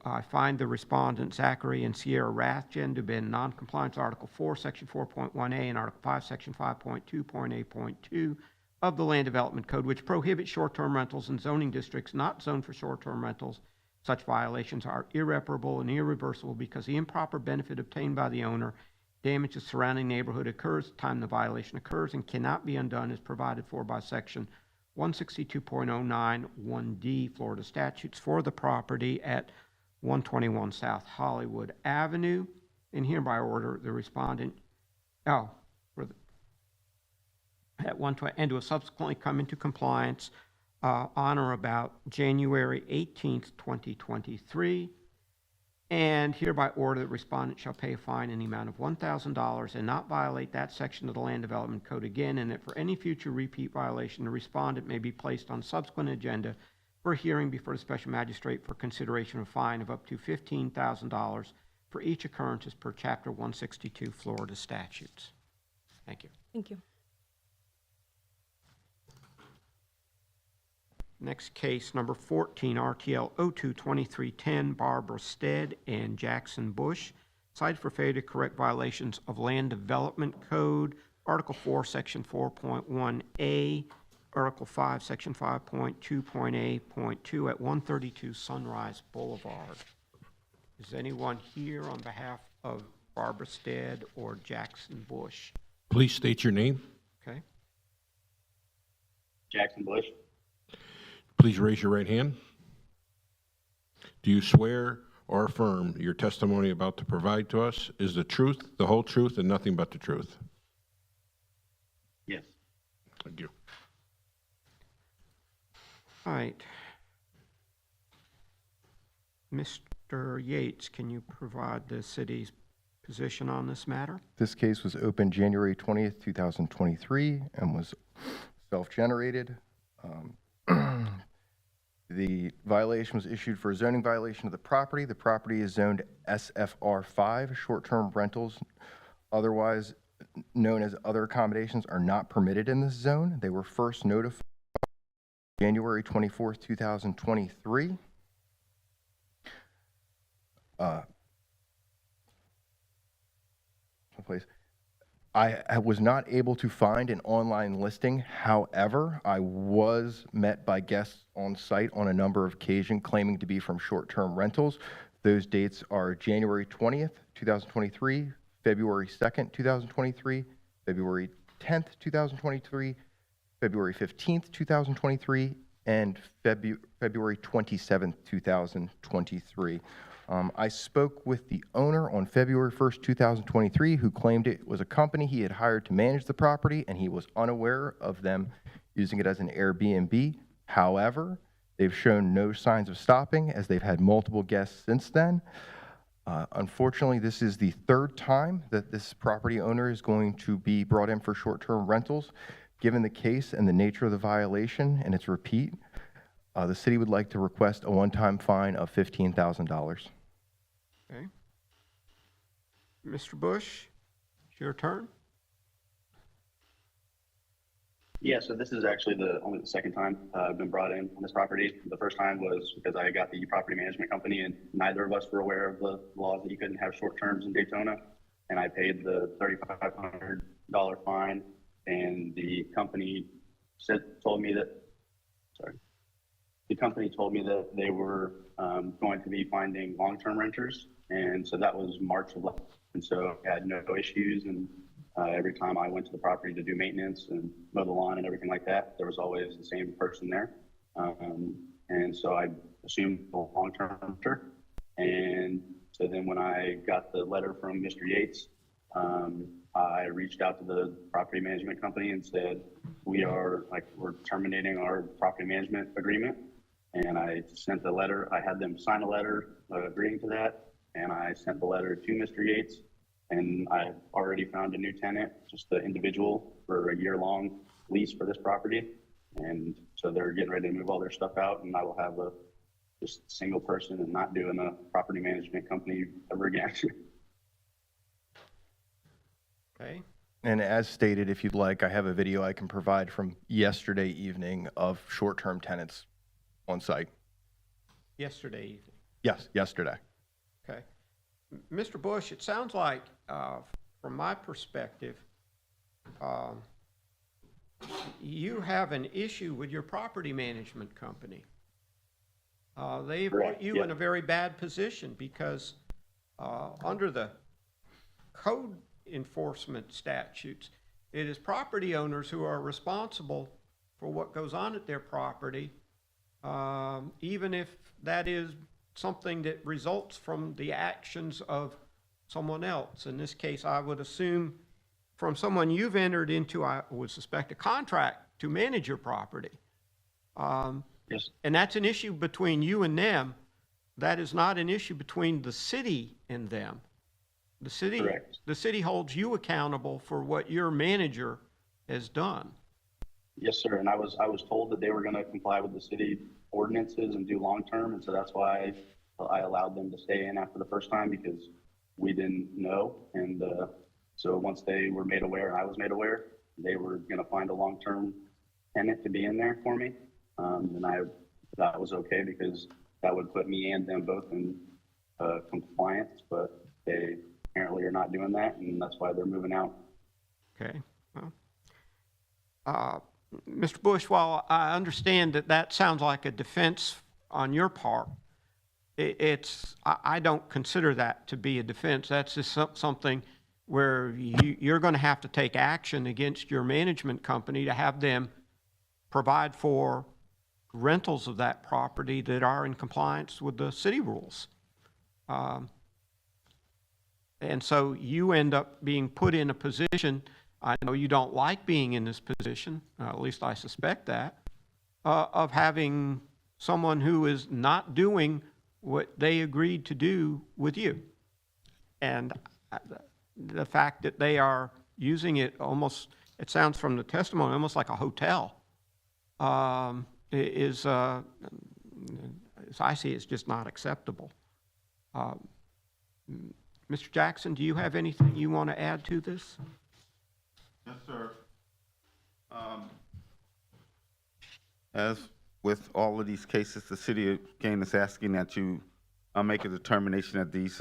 I find the respondents Zachary and Sierra Rathjen to be in non-compliance with Article 4, Section 4.1a and Article 5, Section 5.2.a.2 of the Land Development Code, which prohibits short-term rentals in zoning districts not zoned for short-term rentals. Such violations are irreparable and irreversible because the improper benefit obtained by the owner damages surrounding neighborhood occurs at the time the violation occurs and cannot be undone as provided for by Section 162.091D Florida statutes for the property at 121 South Hollywood Avenue, and hereby order the respondent, and to subsequently come into compliance on or about January 18th, 2023, and hereby order the respondent shall pay a fine in the amount of $1,000 and not violate that section of the Land Development Code again, and that for any future repeat violation, the respondent may be placed on subsequent agenda for a hearing before the special magistrate for consideration of a fine of up to $15,000 for each occurrence as per Chapter 162 Florida statutes. Thank you. Thank you. Next case, number 14, RTL 02-2310, Barbara Stead and Jackson Bush, cited for failure to correct violations of Land Development Code, Article 4, Section 4.1a, Article 5, Section 5.2.a.2 at 132 Sunrise Boulevard. Is anyone here on behalf of Barbara Stead or Jackson Bush? Please state your name. Okay. Jackson Bush. Please raise your right hand. Do you swear or affirm your testimony about to provide to us is the truth, the whole truth, and nothing but the truth? Yes. Thank you. All right. Mr. Yates, can you provide the city's position on this matter? This case was opened January 20th, 2023, and was self-generated. The violation was issued for a zoning violation of the property. The property is zoned SFR 5. Short-term rentals, otherwise known as other accommodations, are not permitted in this zone. They were first notified January 24th, 2023. Please. I was not able to find an online listing. However, I was met by guests on site on a number of occasions claiming to be from short-term rentals. Those dates are January 20th, 2023, February 2nd, 2023, February 10th, 2023, February 15th, 2023, and February 27th, 2023. I spoke with the owner on February 1st, 2023, who claimed it was a company he had hired to manage the property, and he was unaware of them using it as an Airbnb. However, they've shown no signs of stopping, as they've had multiple guests since then. Unfortunately, this is the third time that this property owner is going to be brought in for short-term rentals. Given the case and the nature of the violation and its repeat, the city would like to request a one-time fine of $15,000. Okay. Mr. Bush, it's your turn. Yeah, so this is actually only the second time I've been brought in on this property. The first time was because I got the property management company, and neither of us were aware of the laws that you couldn't have short terms in Daytona. And I paid the $3,500 fine, and the company told me that they were going to be finding long-term renters. And so that was March 11th. And so I had no issues. And every time I went to the property to do maintenance and mow the lawn and everything like that, there was always the same person there. And so I assumed a long-term renter. And so then when I got the letter from Mr. Yates, I reached out to the property management company and said, we're terminating our property management agreement. And I sent the letter. I had them sign a letter agreeing to that. And I sent the letter to Mr. Yates. And I've already found a new tenant, just the individual, for a year-long lease for this property. And so they're getting ready to move all their stuff out. And I will have just a single person and not doing a property management company ever again. Okay. And as stated, if you'd like, I have a video I can provide from yesterday evening of short-term tenants on site. Yesterday evening. Yes, yesterday. Okay. Mr. Bush, it sounds like, from my perspective, you have an issue with your property management company. They put you in a very bad position because under the code enforcement statutes, it is property owners who are responsible for what goes on at their property, even if that is something that results from the actions of someone else. In this case, I would assume from someone you've entered into, I would suspect, a contract to manage your property. Yes. And that's an issue between you and them. That is not an issue between the city and them. The city, Correct. The city holds you accountable for what your manager has done. Yes, sir. And I was told that they were going to comply with the city ordinances and do long-term. And so that's why I allowed them to stay in after the first time, because we didn't know. And so once they were made aware and I was made aware, they were going to find a long-term tenant to be in there for me. And that was okay, because that would put me and them both in compliance, but they apparently are not doing that, and that's why they're moving out. Okay. Well, Mr. Bush, while I understand that sounds like a defense on your part, I don't consider that to be a defense. That's just something where you're going to have to take action against your management company to have them provide for rentals of that property that are in compliance with the city rules. And so you end up being put in a position, I know you don't like being in this position, at least I suspect that, of having someone who is not doing what they agreed to do with you. And the fact that they are using it almost, it sounds from the testimony, almost like a hotel, is as I see it, is just not acceptable. Mr. Jackson, do you have anything you want to add to this? Yes, sir. As with all of these cases, the city again is asking that you make a determination that these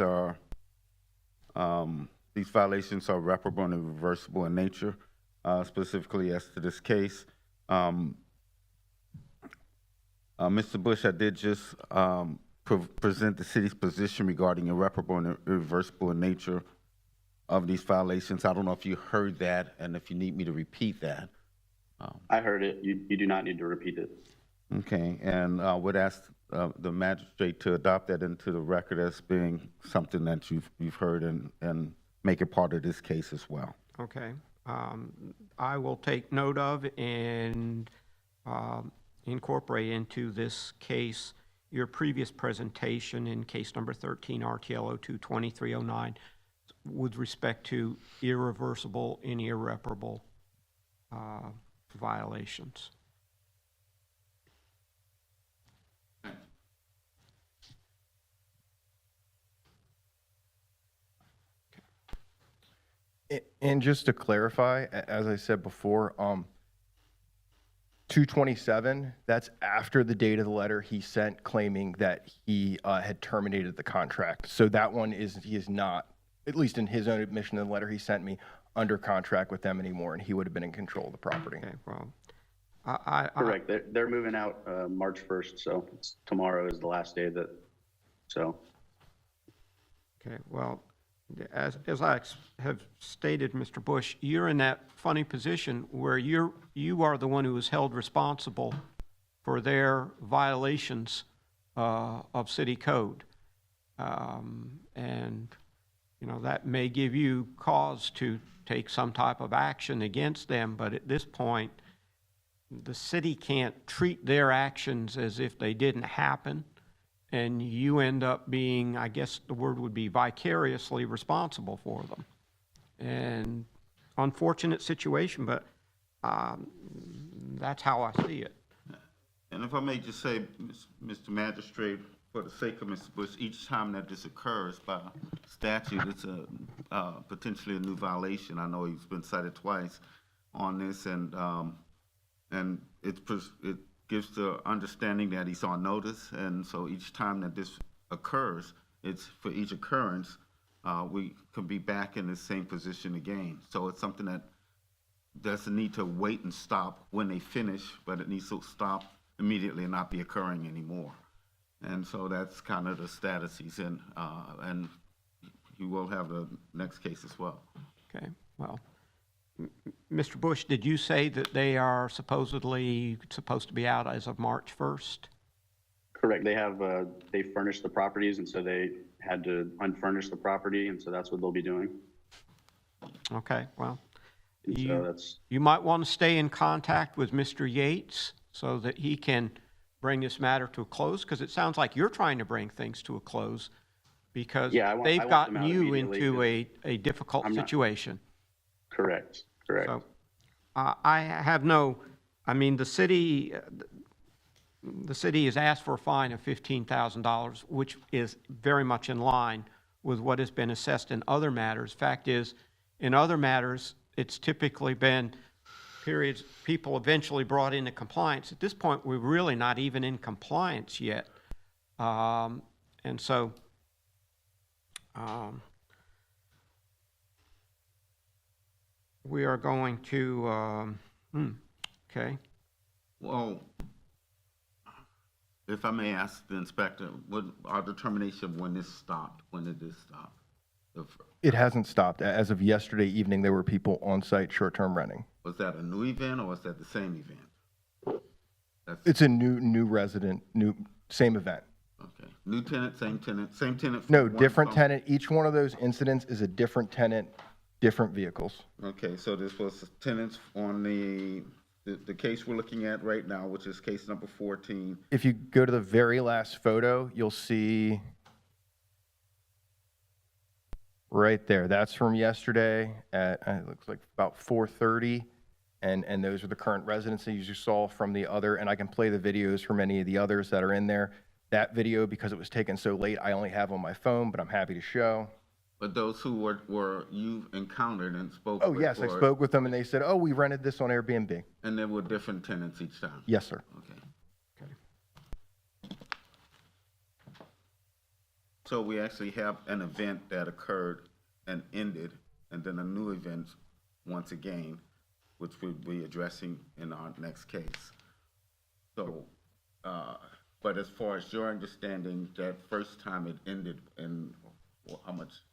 violations are irreparable and irreversible in nature, specifically as to this case. Mr. Bush, I did just present the city's position regarding irreparable and irreversible in nature of these violations. I don't know if you heard that and if you need me to repeat that. I heard it. You do not need to repeat it. Okay, and would ask the magistrate to adopt that into the record as being something that you've heard and make it part of this case as well. Okay. I will take note of and incorporate into this case your previous presentation in case number 13 RTL 02-2309 with respect to irreversible and irreparable violations. And just to clarify, as I said before, 227, that's after the date of the letter he sent claiming that he had terminated the contract. So that one he is not, at least in his own admission in the letter he sent me, under contract with them anymore, and he would have been in control of the property. Okay, well, Correct. They're moving out March 1st, so tomorrow is the last day that, so. Okay, well, as I have stated, Mr. Bush, you're in that funny position where you are the one who is held responsible for their violations of city code. And, you know, that may give you cause to take some type of action against them, but at this point, the city can't treat their actions as if they didn't happen. And you end up being, I guess the word would be vicariously responsible for them. And unfortunate situation, but that's how I see it. And if I may just say, Mr. Magistrate, for the sake of Mr. Bush, each time that this occurs by statute, it's potentially a new violation. I know he's been cited twice on this, and it gives the understanding that he's on notice, and so each time that this occurs, it's for each occurrence, we could be back in the same position again. So it's something that doesn't need to wait and stop when they finish, but it needs to stop immediately and not be occurring anymore. And so that's kind of the status he's in, and you will have the next case as well. Okay, well, Mr. Bush, did you say that they are supposed to be out as of March 1st? Correct. They furnished the properties, and so they had to unfurnish the property, and so that's what they'll be doing. Okay, well, So you might want to stay in contact with Mr. Yates so that he can bring this matter to a close, because it sounds like you're trying to bring things to a close because they've gotten you into a difficult situation. Correct. So I have the city has asked for a fine of $15,000, which is very much in line with what has been assessed in other matters. Fact is, in other matters, it's typically been periods people eventually brought into compliance. At this point, we're really not even in compliance yet. And so we are going to, okay. Well, if I may ask the inspector, what our determination of when this stopped, when did this stop? It hasn't stopped. As of yesterday evening, there were people on site short-term renting. Was that a new event or was that the same event? It's a new resident, same event. Okay. New tenant, same tenant? No, different tenant. Each one of those incidents is a different tenant, different vehicles. Okay, so this was tenants on the case we're looking at right now, which is case number 14. If you go to the very last photo, you'll see right there. That's from yesterday at, it looks like about 4:30. And those are the current residencies you saw from the other, and I can play the videos from any of the others that are in there. That video, because it was taken so late, I only have on my phone, but I'm happy to show. But those who were you encountered and spoke Oh, with? yes, I were- spoke with them, and they said, oh, we rented this on Airbnb. And there were different tenants each time? Yes, sir. Okay. So we actually have an event that occurred and ended, and then a new event once again, which we'll be addressing in our next case. So, but as far as your understanding, that first time it ended, and how much,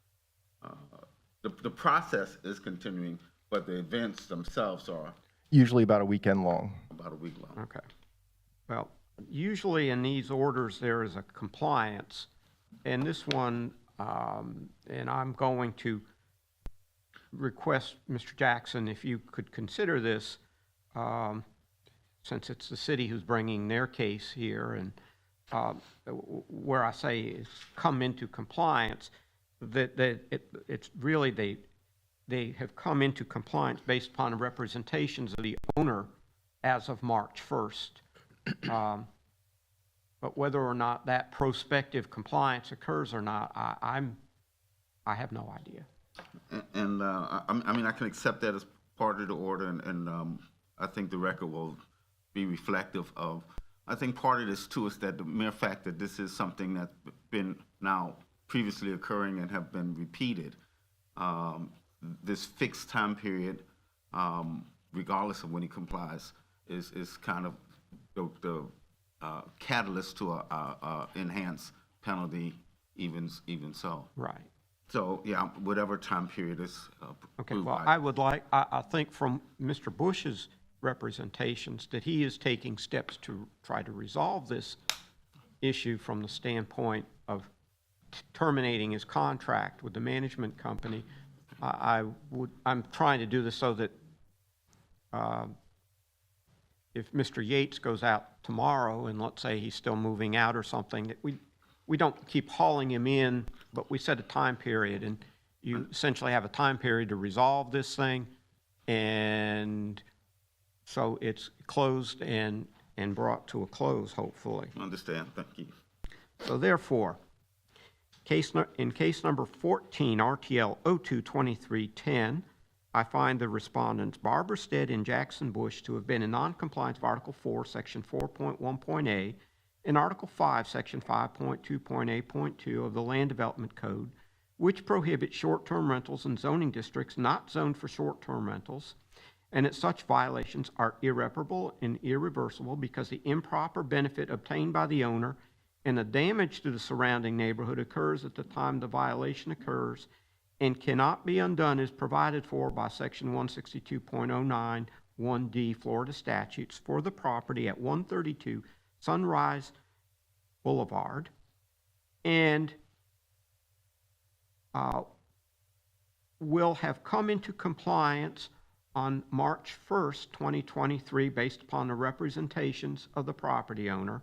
the process is continuing, but the events themselves are Usually about a weekend long. about a week long. Okay. Well, usually in these orders, there is a compliance. And this one, and I'm going to request, Mr. Jackson, if you could consider this, since it's the city who's bringing their case here, and where I say it's come into compliance, it's really they have come into compliance based upon the representations of the owner as of March 1st. But whether or not that prospective compliance occurs or not, I have no idea. And I mean, I can accept that as part of the order, and I think the record will be reflective of. I think part of this too is that the mere fact that this is something that's been now previously occurring and have been repeated, this fixed time period, regardless of when he complies, is kind of the catalyst to a enhanced penalty, even so. Right. So, yeah, whatever time period is. Okay, well, I think from Mr. Bush's representations that he is taking steps to try to resolve this issue from the standpoint of terminating his contract with the management company. I'm trying to do this so that if Mr. Yates goes out tomorrow and let's say he's still moving out or something, that we don't keep hauling him in, but we set a time period, and you essentially have a time period to resolve this thing, and so it's closed and brought to a close, hopefully. Understand, thank you. So therefore, in case number 14, RTL 022310, I find the respondents Barbara Stead and Jackson Bush to have been in noncompliance of Article 4, Section 4.1.a, and Article 5, Section 5.2.a.2 of the Land Development Code, which prohibit short-term rentals in zoning districts not zoned for short-term rentals, and that such violations are irreparable and irreversible because the improper benefit obtained by the owner and the damage to the surrounding neighborhood occurs at the time the violation occurs and cannot be undone as provided for by Section 162.09 1D Florida statutes for the property at 132 Sunrise Boulevard, and will have come into compliance on March 1st, 2023, based upon the representations of the property owner.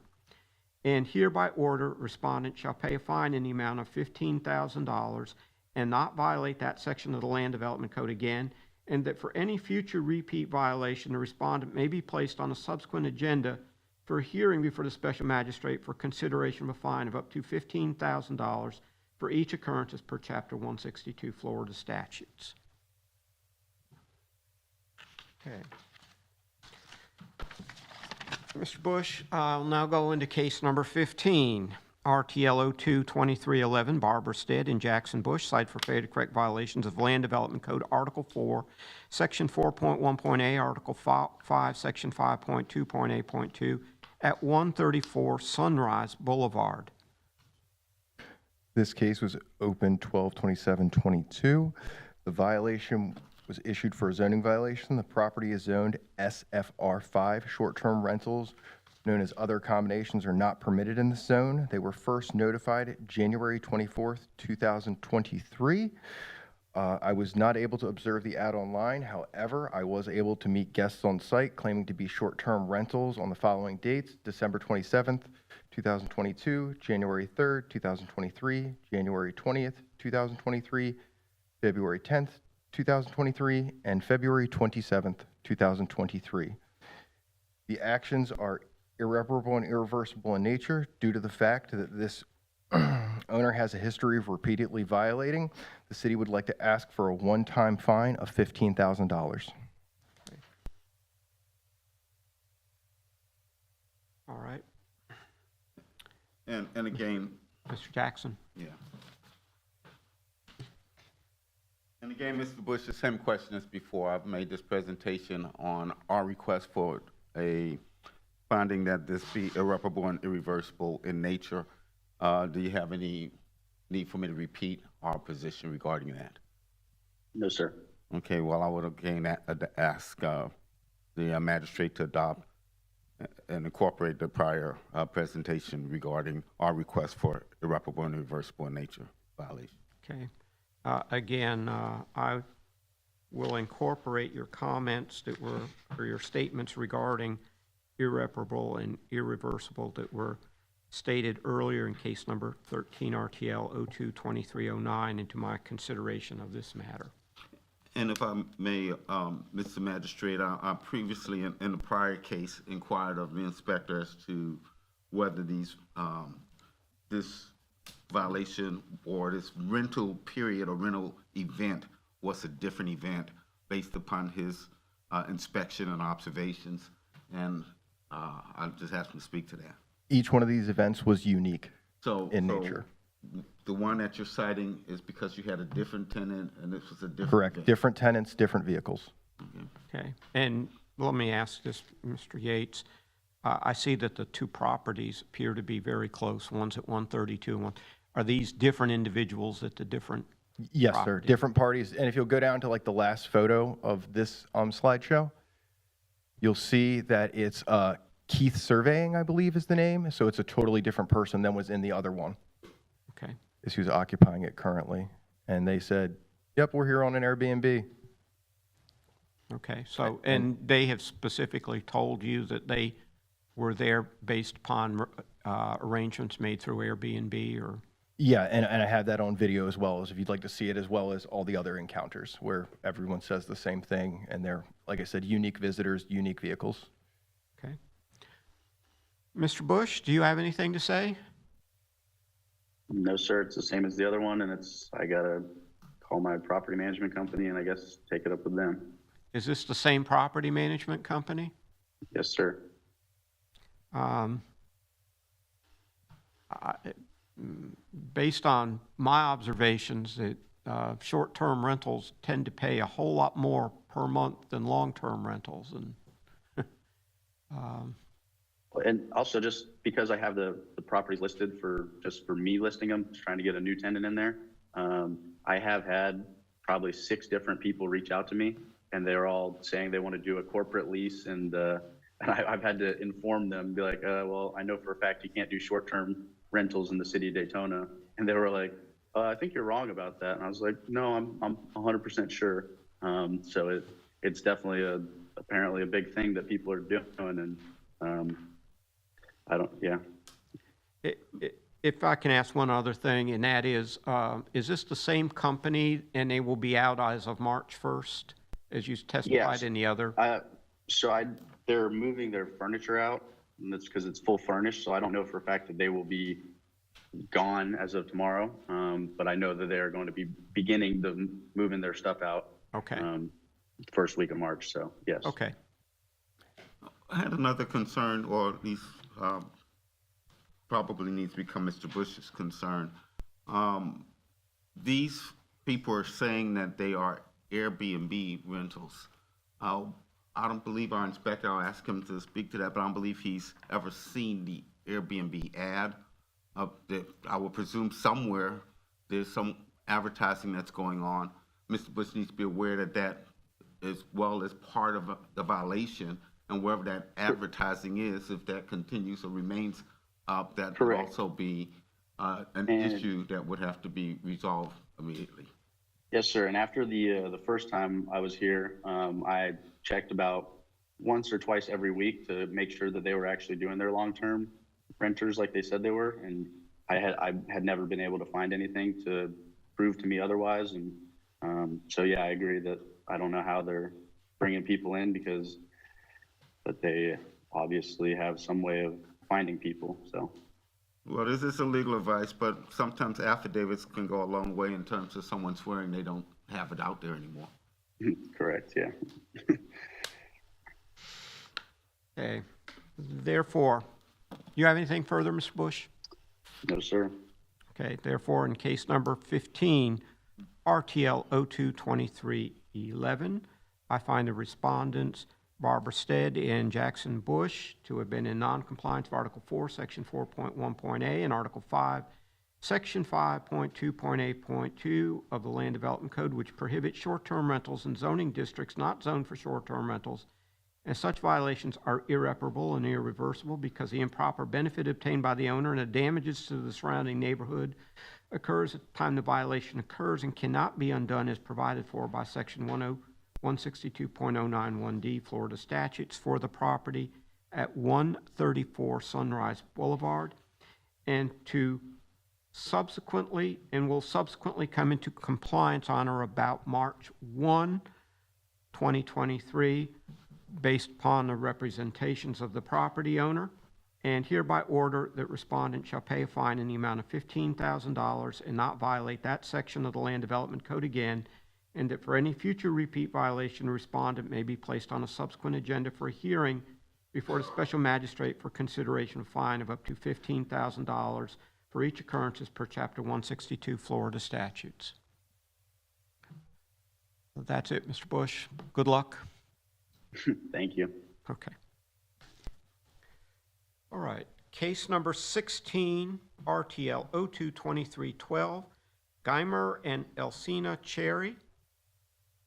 And hereby order, respondent shall pay a fine in the amount of $15,000 and not violate that section of the Land Development Code again, and that for any future repeat violation, the respondent may be placed on a subsequent agenda for a hearing before the special magistrate for consideration of a fine of up to $15,000 for each occurrence as per Chapter 162 Florida statutes. Okay. Mr. Bush, I'll now go into case number 15, RTL 022311, Barbara Stead and Jackson Bush, cite for failure to correct violations of Land Development Code, Article 4, Section 4.1.a, Article 5, Section 5.2.a.2, at 134 Sunrise Boulevard. This case was opened 12/27/22. The violation was issued for a zoning violation. The property is zoned SFR5. Short-term rentals known as other accommodations are not permitted in the zone. They were first notified January 24th, 2023. I was not able to observe the ad online. However, I was able to meet guests on site claiming to be short-term rentals on the following dates: December 27th, 2022, January 3rd, 2023, January 20th, 2023, February 10th, 2023, and February 27th, 2023. The actions are irreparable and irreversible in nature due to the fact that this owner has a history of repeatedly violating. The city would like to ask for a one-time fine of $15,000. All right. And again, Mr. Jackson? yeah. And again, Mr. Bush, the same question as before. I've made this presentation on our request for a finding that this be irreparable and irreversible in nature. Do you have any need for me to repeat our position regarding that? No, sir. Okay, well, I would again ask the magistrate to adopt and incorporate the prior presentation regarding our request for irreparable and irreversible in nature violation. Okay. Again, I will incorporate your comments that were, or your statements regarding irreparable and irreversible that were stated earlier in case number 13 RTL 02-2309 into my consideration of this matter. And if I may, Mr. Magistrate, I previously, in the prior case, inquired of the inspector as to whether these, this violation or this rental period or rental event was a different event based upon his inspection and observations. And I just asked him to speak to that. Each one of these events was unique in So nature. the one that you're citing is because you had a different tenant and this was a different Correct. event. Different tenants, different vehicles. Okay. And let me ask this, Mr. Yates. I see that the two properties appear to be very close. One's at 132 and one. Are these different individuals at the different Yes, properties? sir. Different parties. And if you'll go down to like the last photo of this slideshow, you'll see that it's Keith Surveying, I believe is the name. So it's a totally different person than was in the other one. Okay. Is who's occupying it currently. And they said, yep, we're here on an Airbnb. Okay. So, and they have specifically told you that they were there based upon arrangements made through Airbnb or? Yeah, and I have that on video as well, as if you'd like to see it, as well as all the other encounters where everyone says the same thing, and they're, like I said, unique visitors, unique vehicles. Okay. Mr. Bush, do you have anything to say? No, sir. It's the same as the other one, and I gotta call my property management company and I guess take it up with them. Is this the same property management company? Yes, sir. Based on my observations, that short-term rentals tend to pay a whole lot more per month than long-term rentals, and And also, just because I have the properties listed for me listing them, just trying to get a new tenant in there, I have had probably 6 different people reach out to me, and they're all saying they want to do a corporate lease, and I've had to inform them, be like, well, I know for a fact you can't do short-term rentals in the city of Daytona, and they were like, I think you're wrong about that, and I was like, no, I'm 100% sure. So it's definitely apparently a big thing that people are doing, and yeah. If I can ask one other thing, and that is this the same company and they will be out as of March 1st, as you testified Yes. in the other? They're moving their furniture out, and that's because it's full furnished, so I don't know for a fact that they will be gone as of tomorrow, but I know that they are going to be beginning to moving their stuff out. Okay. First week of March, so yes. Okay. I had another concern, or at least probably needs to become Mr. Bush's concern. These people are saying that they are Airbnb rentals. I don't believe our inspector, I'll ask him to speak to that, but I don't believe he's ever seen the Airbnb ad. That I will presume somewhere there's some advertising that's going on. Mr. Bush needs to be aware that that as well as part of the violation, and wherever that advertising is, if that continues or remains up, that would also be an issue that would have to be resolved immediately. Yes, sir. And after the first time I was here, I checked about once or twice every week to make sure that they were actually doing their long-term renters like they said they were, and I had never been able to find anything to prove to me otherwise. And so yeah, I agree that I don't know how they're bringing people in because, but they obviously have some way of finding people, so. Well, this is legal advice, but sometimes affidavits can go a long way in terms of someone swearing they don't have it out there anymore. Correct, yeah. Okay. Therefore, you have anything further, Mr. Bush? No, sir. Okay. Therefore, in case number 15, RTL 022311, I find the respondents Barbara Stead and Jackson Bush to have been in noncompliance of Article 4, Section 4.1.a and Article 5, Section 5.2.8.2 of the Land Development Code, which prohibits short-term rentals in zoning districts not zoned for short-term rentals. And such violations are irreparable and irreversible because the improper benefit obtained by the owner and the damages to the surrounding neighborhood occurs at the time the violation occurs and cannot be undone as provided for by Section 162.091D Florida statutes for the property at 134 Sunrise Boulevard, and to subsequently will subsequently come into compliance on or about March 1, 2023, based upon the representations of the property owner, and hereby order that respondent shall pay a fine in the amount of $15,000 and not violate that section of the Land Development Code again, and that for any future repeat violation, the respondent may be placed on a subsequent agenda for a hearing before the special magistrate for consideration of a fine of up to $15,000 for each occurrence as per Chapter 162 Florida statutes. That's it, Mr. Bush. Good luck. Thank you. Okay. All right. Case number 16, RTL 022312, Geimer and Elsina Cherry,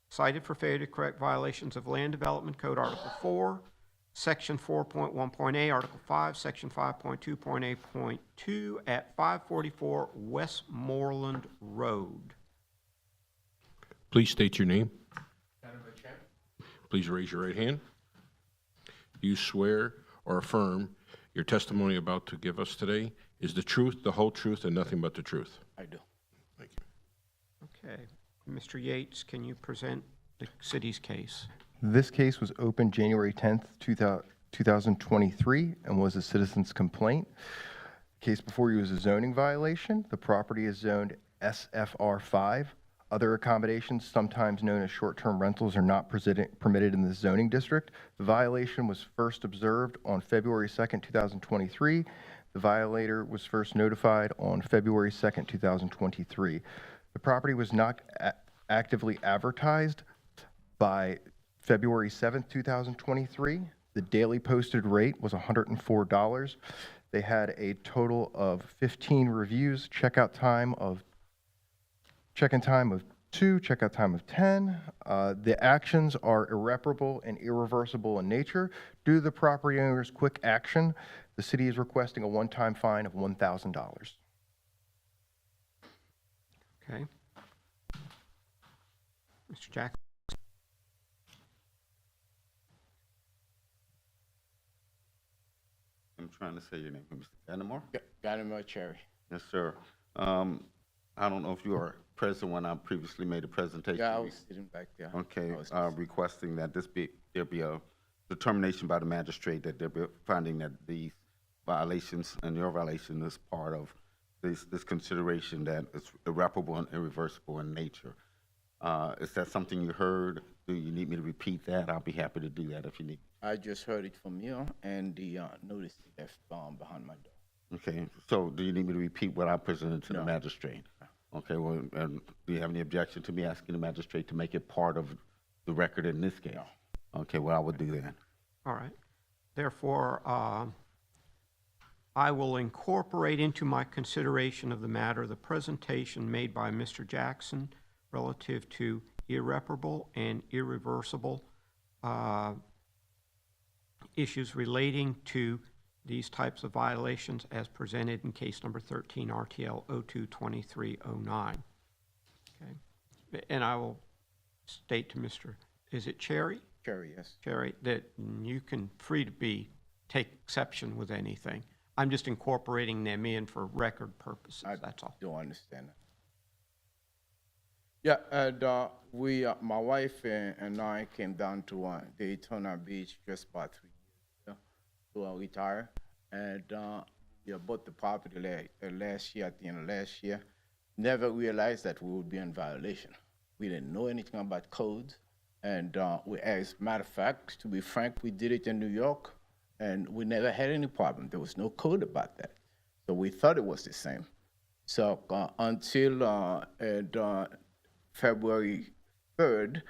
cited for failure to correct violations of Land Development Code Article 4, Section 4.1.a, Article 5, Section 5.2.8.2 at 544 Westmoreland Road. Please state your name. Please raise your right hand. Do you swear or affirm your testimony about to give us today is the truth, the whole truth, and nothing but the truth? I do. Thank you. Okay. Mr. Yates, can you present the city's case? This case was opened January 10th, 2023, and was a citizen's complaint. The case before you is a zoning violation. The property is zoned SFR 5. Other accommodations, sometimes known as short-term rentals, are not permitted in the zoning district. The violation was first observed on February 2nd, 2023. The violator was first notified on February 2nd, 2023. The property was not actively advertised by February 7th, 2023. The daily posted rate was $104. They had a total of 15 reviews, check-in time of 2, checkout time of 10. The actions are irreparable and irreversible in nature. Due to the property owner's quick action, the city is requesting a one-time fine of $1,000. Okay. Mr. Jackson. I'm trying to say your name, Mr. Ganamore? Ganamore Cherry. Yes, sir. I don't know if you are present when I previously made a presentation. Yeah, I was sitting back there. Okay, requesting that there be a determination by the magistrate that there be finding that these violations and your violation is part of this consideration that it's irreparable and irreversible in nature. Is that something you heard? Do you need me to repeat that? I'll be happy to do that if you need. I just heard it from you and the notice left behind my door. Okay, so do you need me to repeat what I presented to the magistrate? Okay, well, and do you have any objection to me asking the magistrate to make it part of the record in this case? No. Okay, well, I will do that. All right. Therefore, I will incorporate into my consideration of the matter the presentation made by Mr. Jackson relative to irreparable and irreversible issues relating to these types of violations as presented in case number 13 RTL 022309. Okay. And I will state to Mr. Is it Cherry? Cherry, yes. Cherry, that you can free to take exception with anything. I'm just incorporating them in for record purposes, that's all. I don't understand that. Yeah, and my wife and I came down to Daytona Beach just about 3 years ago. to retire. And yeah, bought the property last year, at the end of last year. Never realized that we would be in violation. We didn't know anything about codes. And as a matter of fact, to be frank, we did it in New York, and we never had any problem. There was no code about that. So we thought it was the same. So until February 3rd,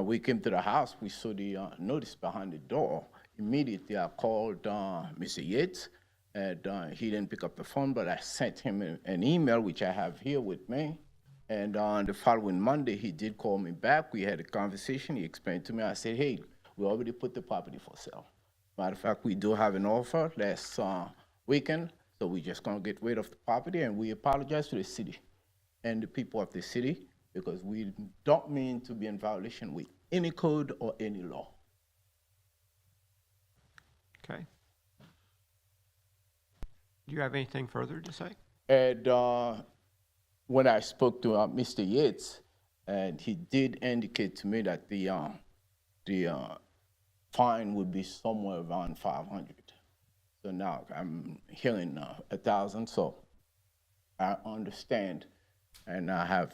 we came to the house, we saw the notice behind the door. Immediately, I called Mr. Yates, and he didn't pick up the phone, but I sent him an email, which I have here with me. And on the following Monday, he did call me back. We had a conversation. He explained to me. I said, hey, we already put the property for sale. Matter of fact, we do have an offer last weekend, so we're just going to get rid of the property, and we apologize to the city and the people of the city because we don't mean to be in violation with any code or any law. Okay. Do you have anything further to say? And when I spoke to Mr. Yates, and he did indicate to me that the fine would be somewhere around 500. So now I'm hearing 1,000. So I understand, and I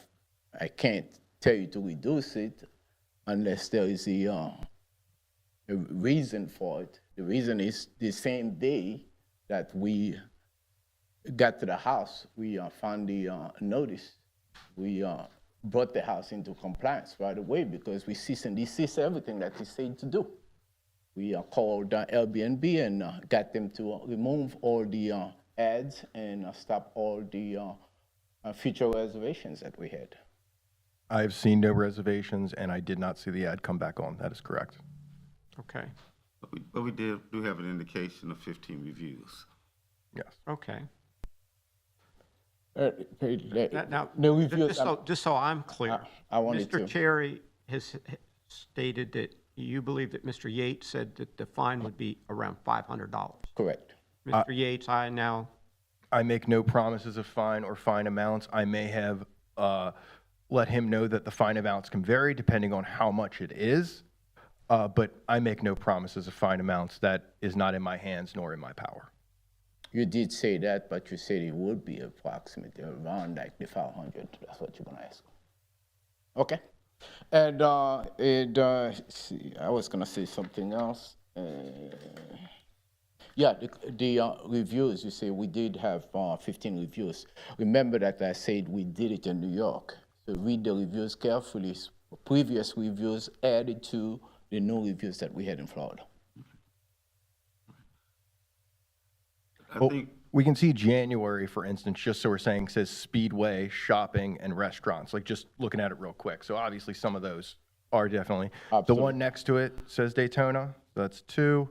can't tell you to reduce it unless there is a reason for it. The reason is the same day that we got to the house, we found the notice. We brought the house into compliance right away because we cease and desist everything that he said to do. We called Airbnb and got them to remove all the ads and stop all the future reservations that we had. I've seen no reservations, and I did not see the ad come back on. That is correct. Okay. But we do have an indication of 15 reviews. Yes. Okay. Now, just so I'm clear, Mr. Cherry has stated that you believe that Mr. Yates said that the fine would be around $500. Correct. Mr. Yates, I make no promises of fine or fine amounts. I may have let him know that the fine amounts can vary depending on how much it is, but I make no promises of fine amounts. That is not in my hands nor in my power. You did say that, but you said it would be approximately around like the 500. That's what you're gonna ask. Okay. And see, I was gonna say something else. Yeah, the reviews. You say we did have 15 reviews. Remember that I said we did it in New York. So read the reviews carefully. Previous reviews added to the new reviews that we had in Florida. We can see January, for instance, just so we're saying, says Speedway, shopping, and restaurants, like just looking at it real quick. So obviously some of those are definitely. Absolutely. The one next to it says Daytona, that's 2.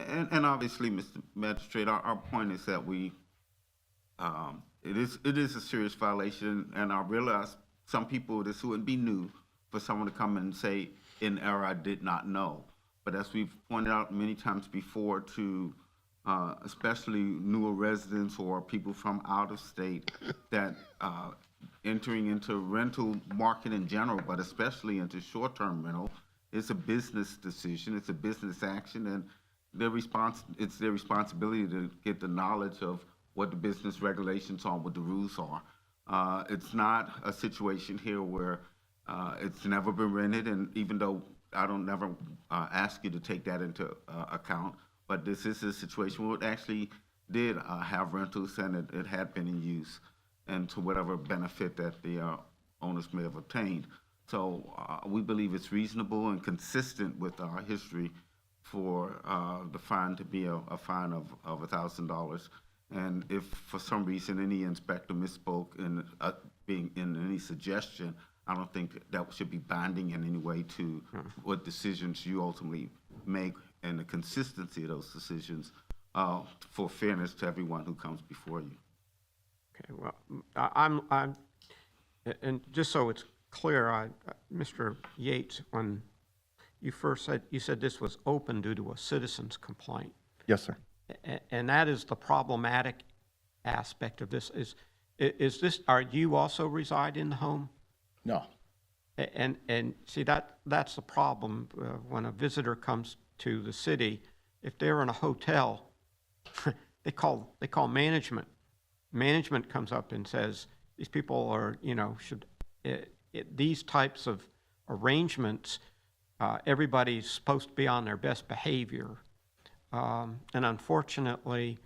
And obviously, Mr. Magistrate, our point is that it is a serious violation, and I realize some people, this wouldn't be new for someone to come and say, in error, I did not know. But as we've pointed out many times before to especially newer residents or people from out of state that entering into rental market in general, but especially into short-term rental, it's a business decision, it's a business action, and it's their responsibility to get the knowledge of what the business regulations are, what the rules are. It's not a situation here where it's never been rented, and even though I don't never ask you to take that into account, but this is a situation where it actually did have rentals and it had been in use and to whatever benefit that the owners may have obtained. So we believe it's reasonable and consistent with our history for the fine to be a fine of $1,000. And if for some reason any inspector misspoke in being in any suggestion, I don't think that should be binding in any way to what decisions you ultimately make and the consistency of those decisions for fairness to everyone who comes before you. Okay, well, and just so it's clear, Mr. Yates, when you first said, you said this was open due to a citizen's complaint. Yes, sir. And that is the problematic aspect of this. Is this, are you also reside in the home? No. And see, that's the problem when a visitor comes to the city if they're in a hotel, they call management. Management comes up and says, these people are, these types of arrangements, everybody's supposed to be on their best behavior. And unfortunately,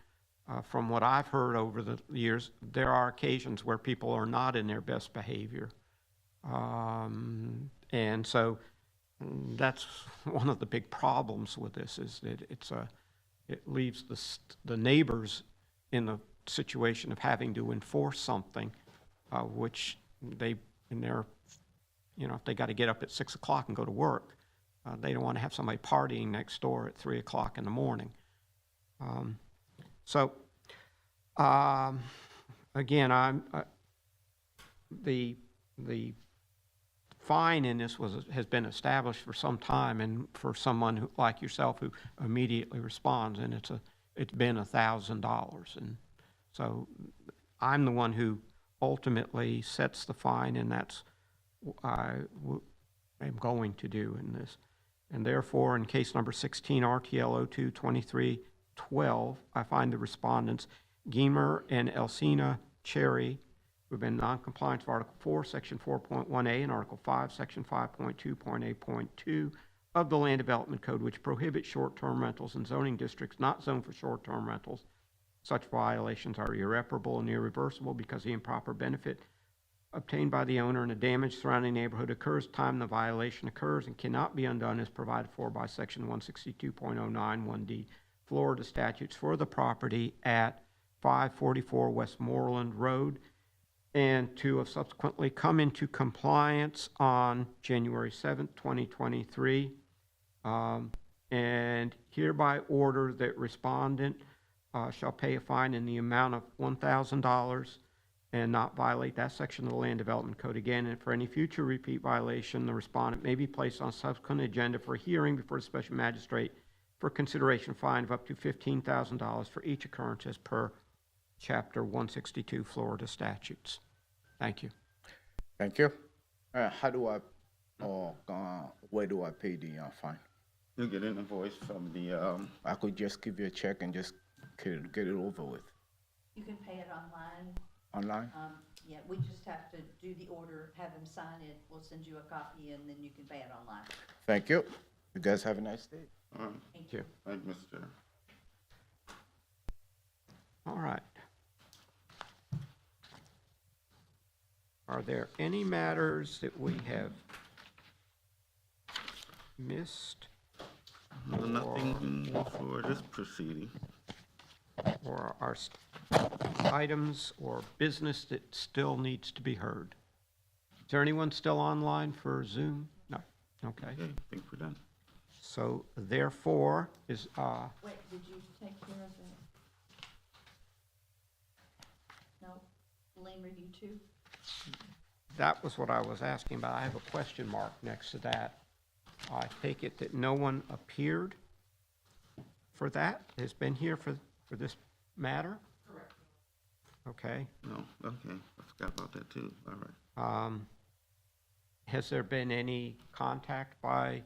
from what I've heard over the years, there are occasions where people are not in their best behavior. And so that's one of the big problems with this, is that it leaves the neighbors in the situation of having to enforce something, which if they got to get up at 6 o'clock and go to work, they don't want to have somebody partying next door at 3 o'clock in the morning. Again, the fine in this has been established for some time, and for someone like yourself who immediately responds, and it's been $1,000, and so I'm the one who ultimately sets the fine, and that's what I am going to do in this. And therefore, in case number 16, RTL 02-2312, I find the respondents Giemer and Elsina Cherry, who have been non-compliant with Article 4, Section 4.1a, and Article 5, Section 5.2.8.2 of the Land Development Code, which prohibits short-term rentals in zoning districts not zoned for short-term rentals. Such violations are irreparable and irreversible because the improper benefit obtained by the owner and the damage surrounding the neighborhood occurs at the time the violation occurs and cannot be undone as provided for by Section 162.091D Florida statutes for the property at 544 Westmoreland Road, and to have subsequently come into compliance on January 7th, 2023, and hereby order that respondent shall pay a fine in the amount of $1,000 and not violate that section of the Land Development Code again. And for any future repeat violation, the respondent may be placed on a subsequent agenda for a hearing before the special magistrate for consideration fine of up to $15,000 for each occurrence as per Chapter 162 Florida statutes. Thank you. Thank you. How do I, where do I pay the fine? You get an invoice from the, I could just give you a check and just get it over with. You can pay it online. Online? Yeah, we just have to do the order, have them sign it, we'll send you a copy, and then you can pay it online. Thank you. You guys have a nice day. Thank you. Thank you, Mr. All right. Are there any matters that we have missed? Nothing for this proceeding. Or are items or business that still needs to be heard? Is there anyone still online for Zoom? No. Okay. Okay, I think we're done. So therefore is, Wait, did you take care of that? No? Lane review 2? that was what I was asking about. I have a question mark next to that. I take it that no one appeared for that, has been here for this matter? Correct. Okay. No, okay, I forgot about that too, all right. Has there been any contact by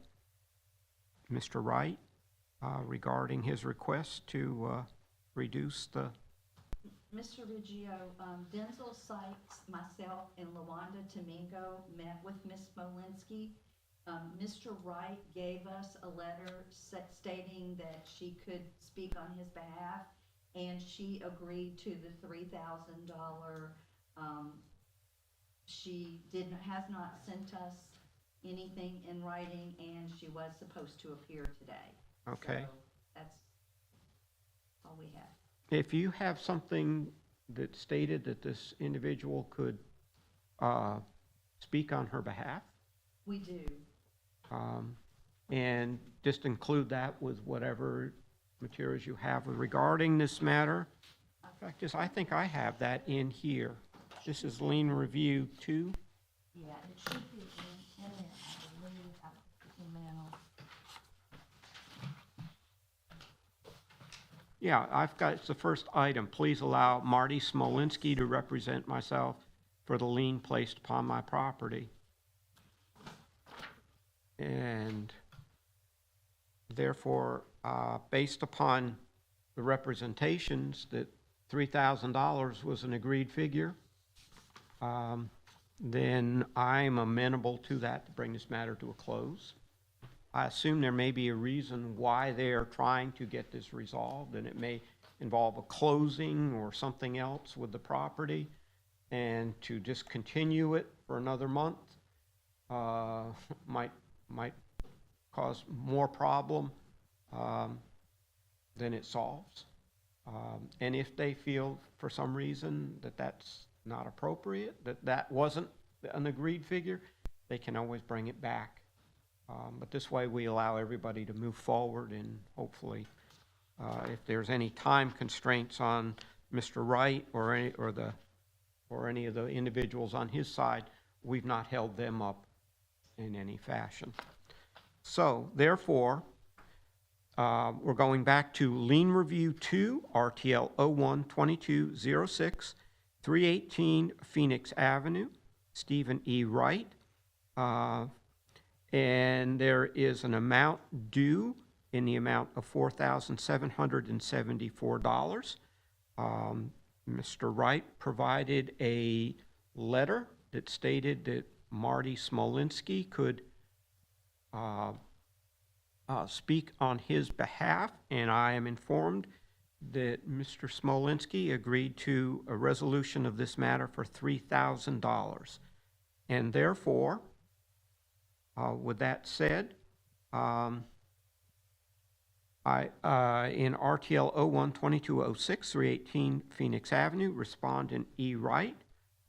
Mr. Wright regarding his request to reduce the? Mr. Riggio, Denzel Sykes, myself, and LaWanda Domingo met with Ms. Smolinski. Mr. Wright gave us a letter stating that she could speak on his behalf, and she agreed to the $3,000. She has not sent us anything in writing, and she was supposed to appear today. Okay. So that's all we have. If you have something that stated that this individual could speak on her behalf. We do. And just include that with whatever materials you have regarding this matter. In fact, I think I have that in here. This is lien review 2. Yeah, it should be in there, I believe, email. Yeah, I've got, it's the first item. Please allow Marty Smolinski to represent myself for the lien placed upon my property. And therefore, based upon the representations that $3,000 was an agreed figure, then I'm amenable to that to bring this matter to a close. I assume there may be a reason why they are trying to get this resolved, and it may involve a closing or something else with the property, and to just continue it for another month might cause more problem than it solves. And if they feel for some reason that that's not appropriate, that wasn't an agreed figure, they can always bring it back. But this way we allow everybody to move forward, and hopefully if there's any time constraints on Mr. Wright or any of the individuals on his side, we've not held them up in any fashion. So therefore, we're going back to lien review 2, RTL 01-2206, 318 Phoenix Avenue, Stephen E. Wright. And there is an amount due in the amount of $4,774. Mr. Wright provided a letter that stated that Marty Smolinski could speak on his behalf, and I am informed that Mr. Smolinski agreed to a resolution of this matter for $3,000. And therefore, with that said, in RTL 01-2206, 318 Phoenix Avenue, Respondent E. Wright,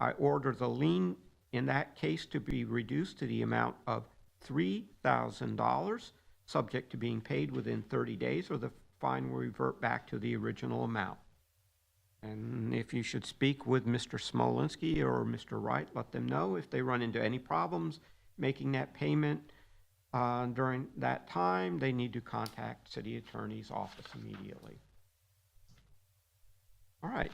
I order the lien in that case to be reduced to the amount of $3,000, subject to being paid within 30 days, or the fine will revert back to the original amount. And if you should speak with Mr. Smolinski or Mr. Wright, let them know if they run into any problems making that payment during that time. They need to contact City Attorney's office immediately. All right.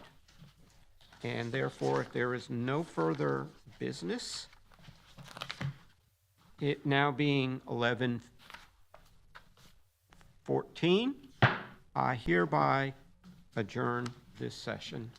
And therefore, if there is no further business, it now being 11:14, I hereby adjourn this session.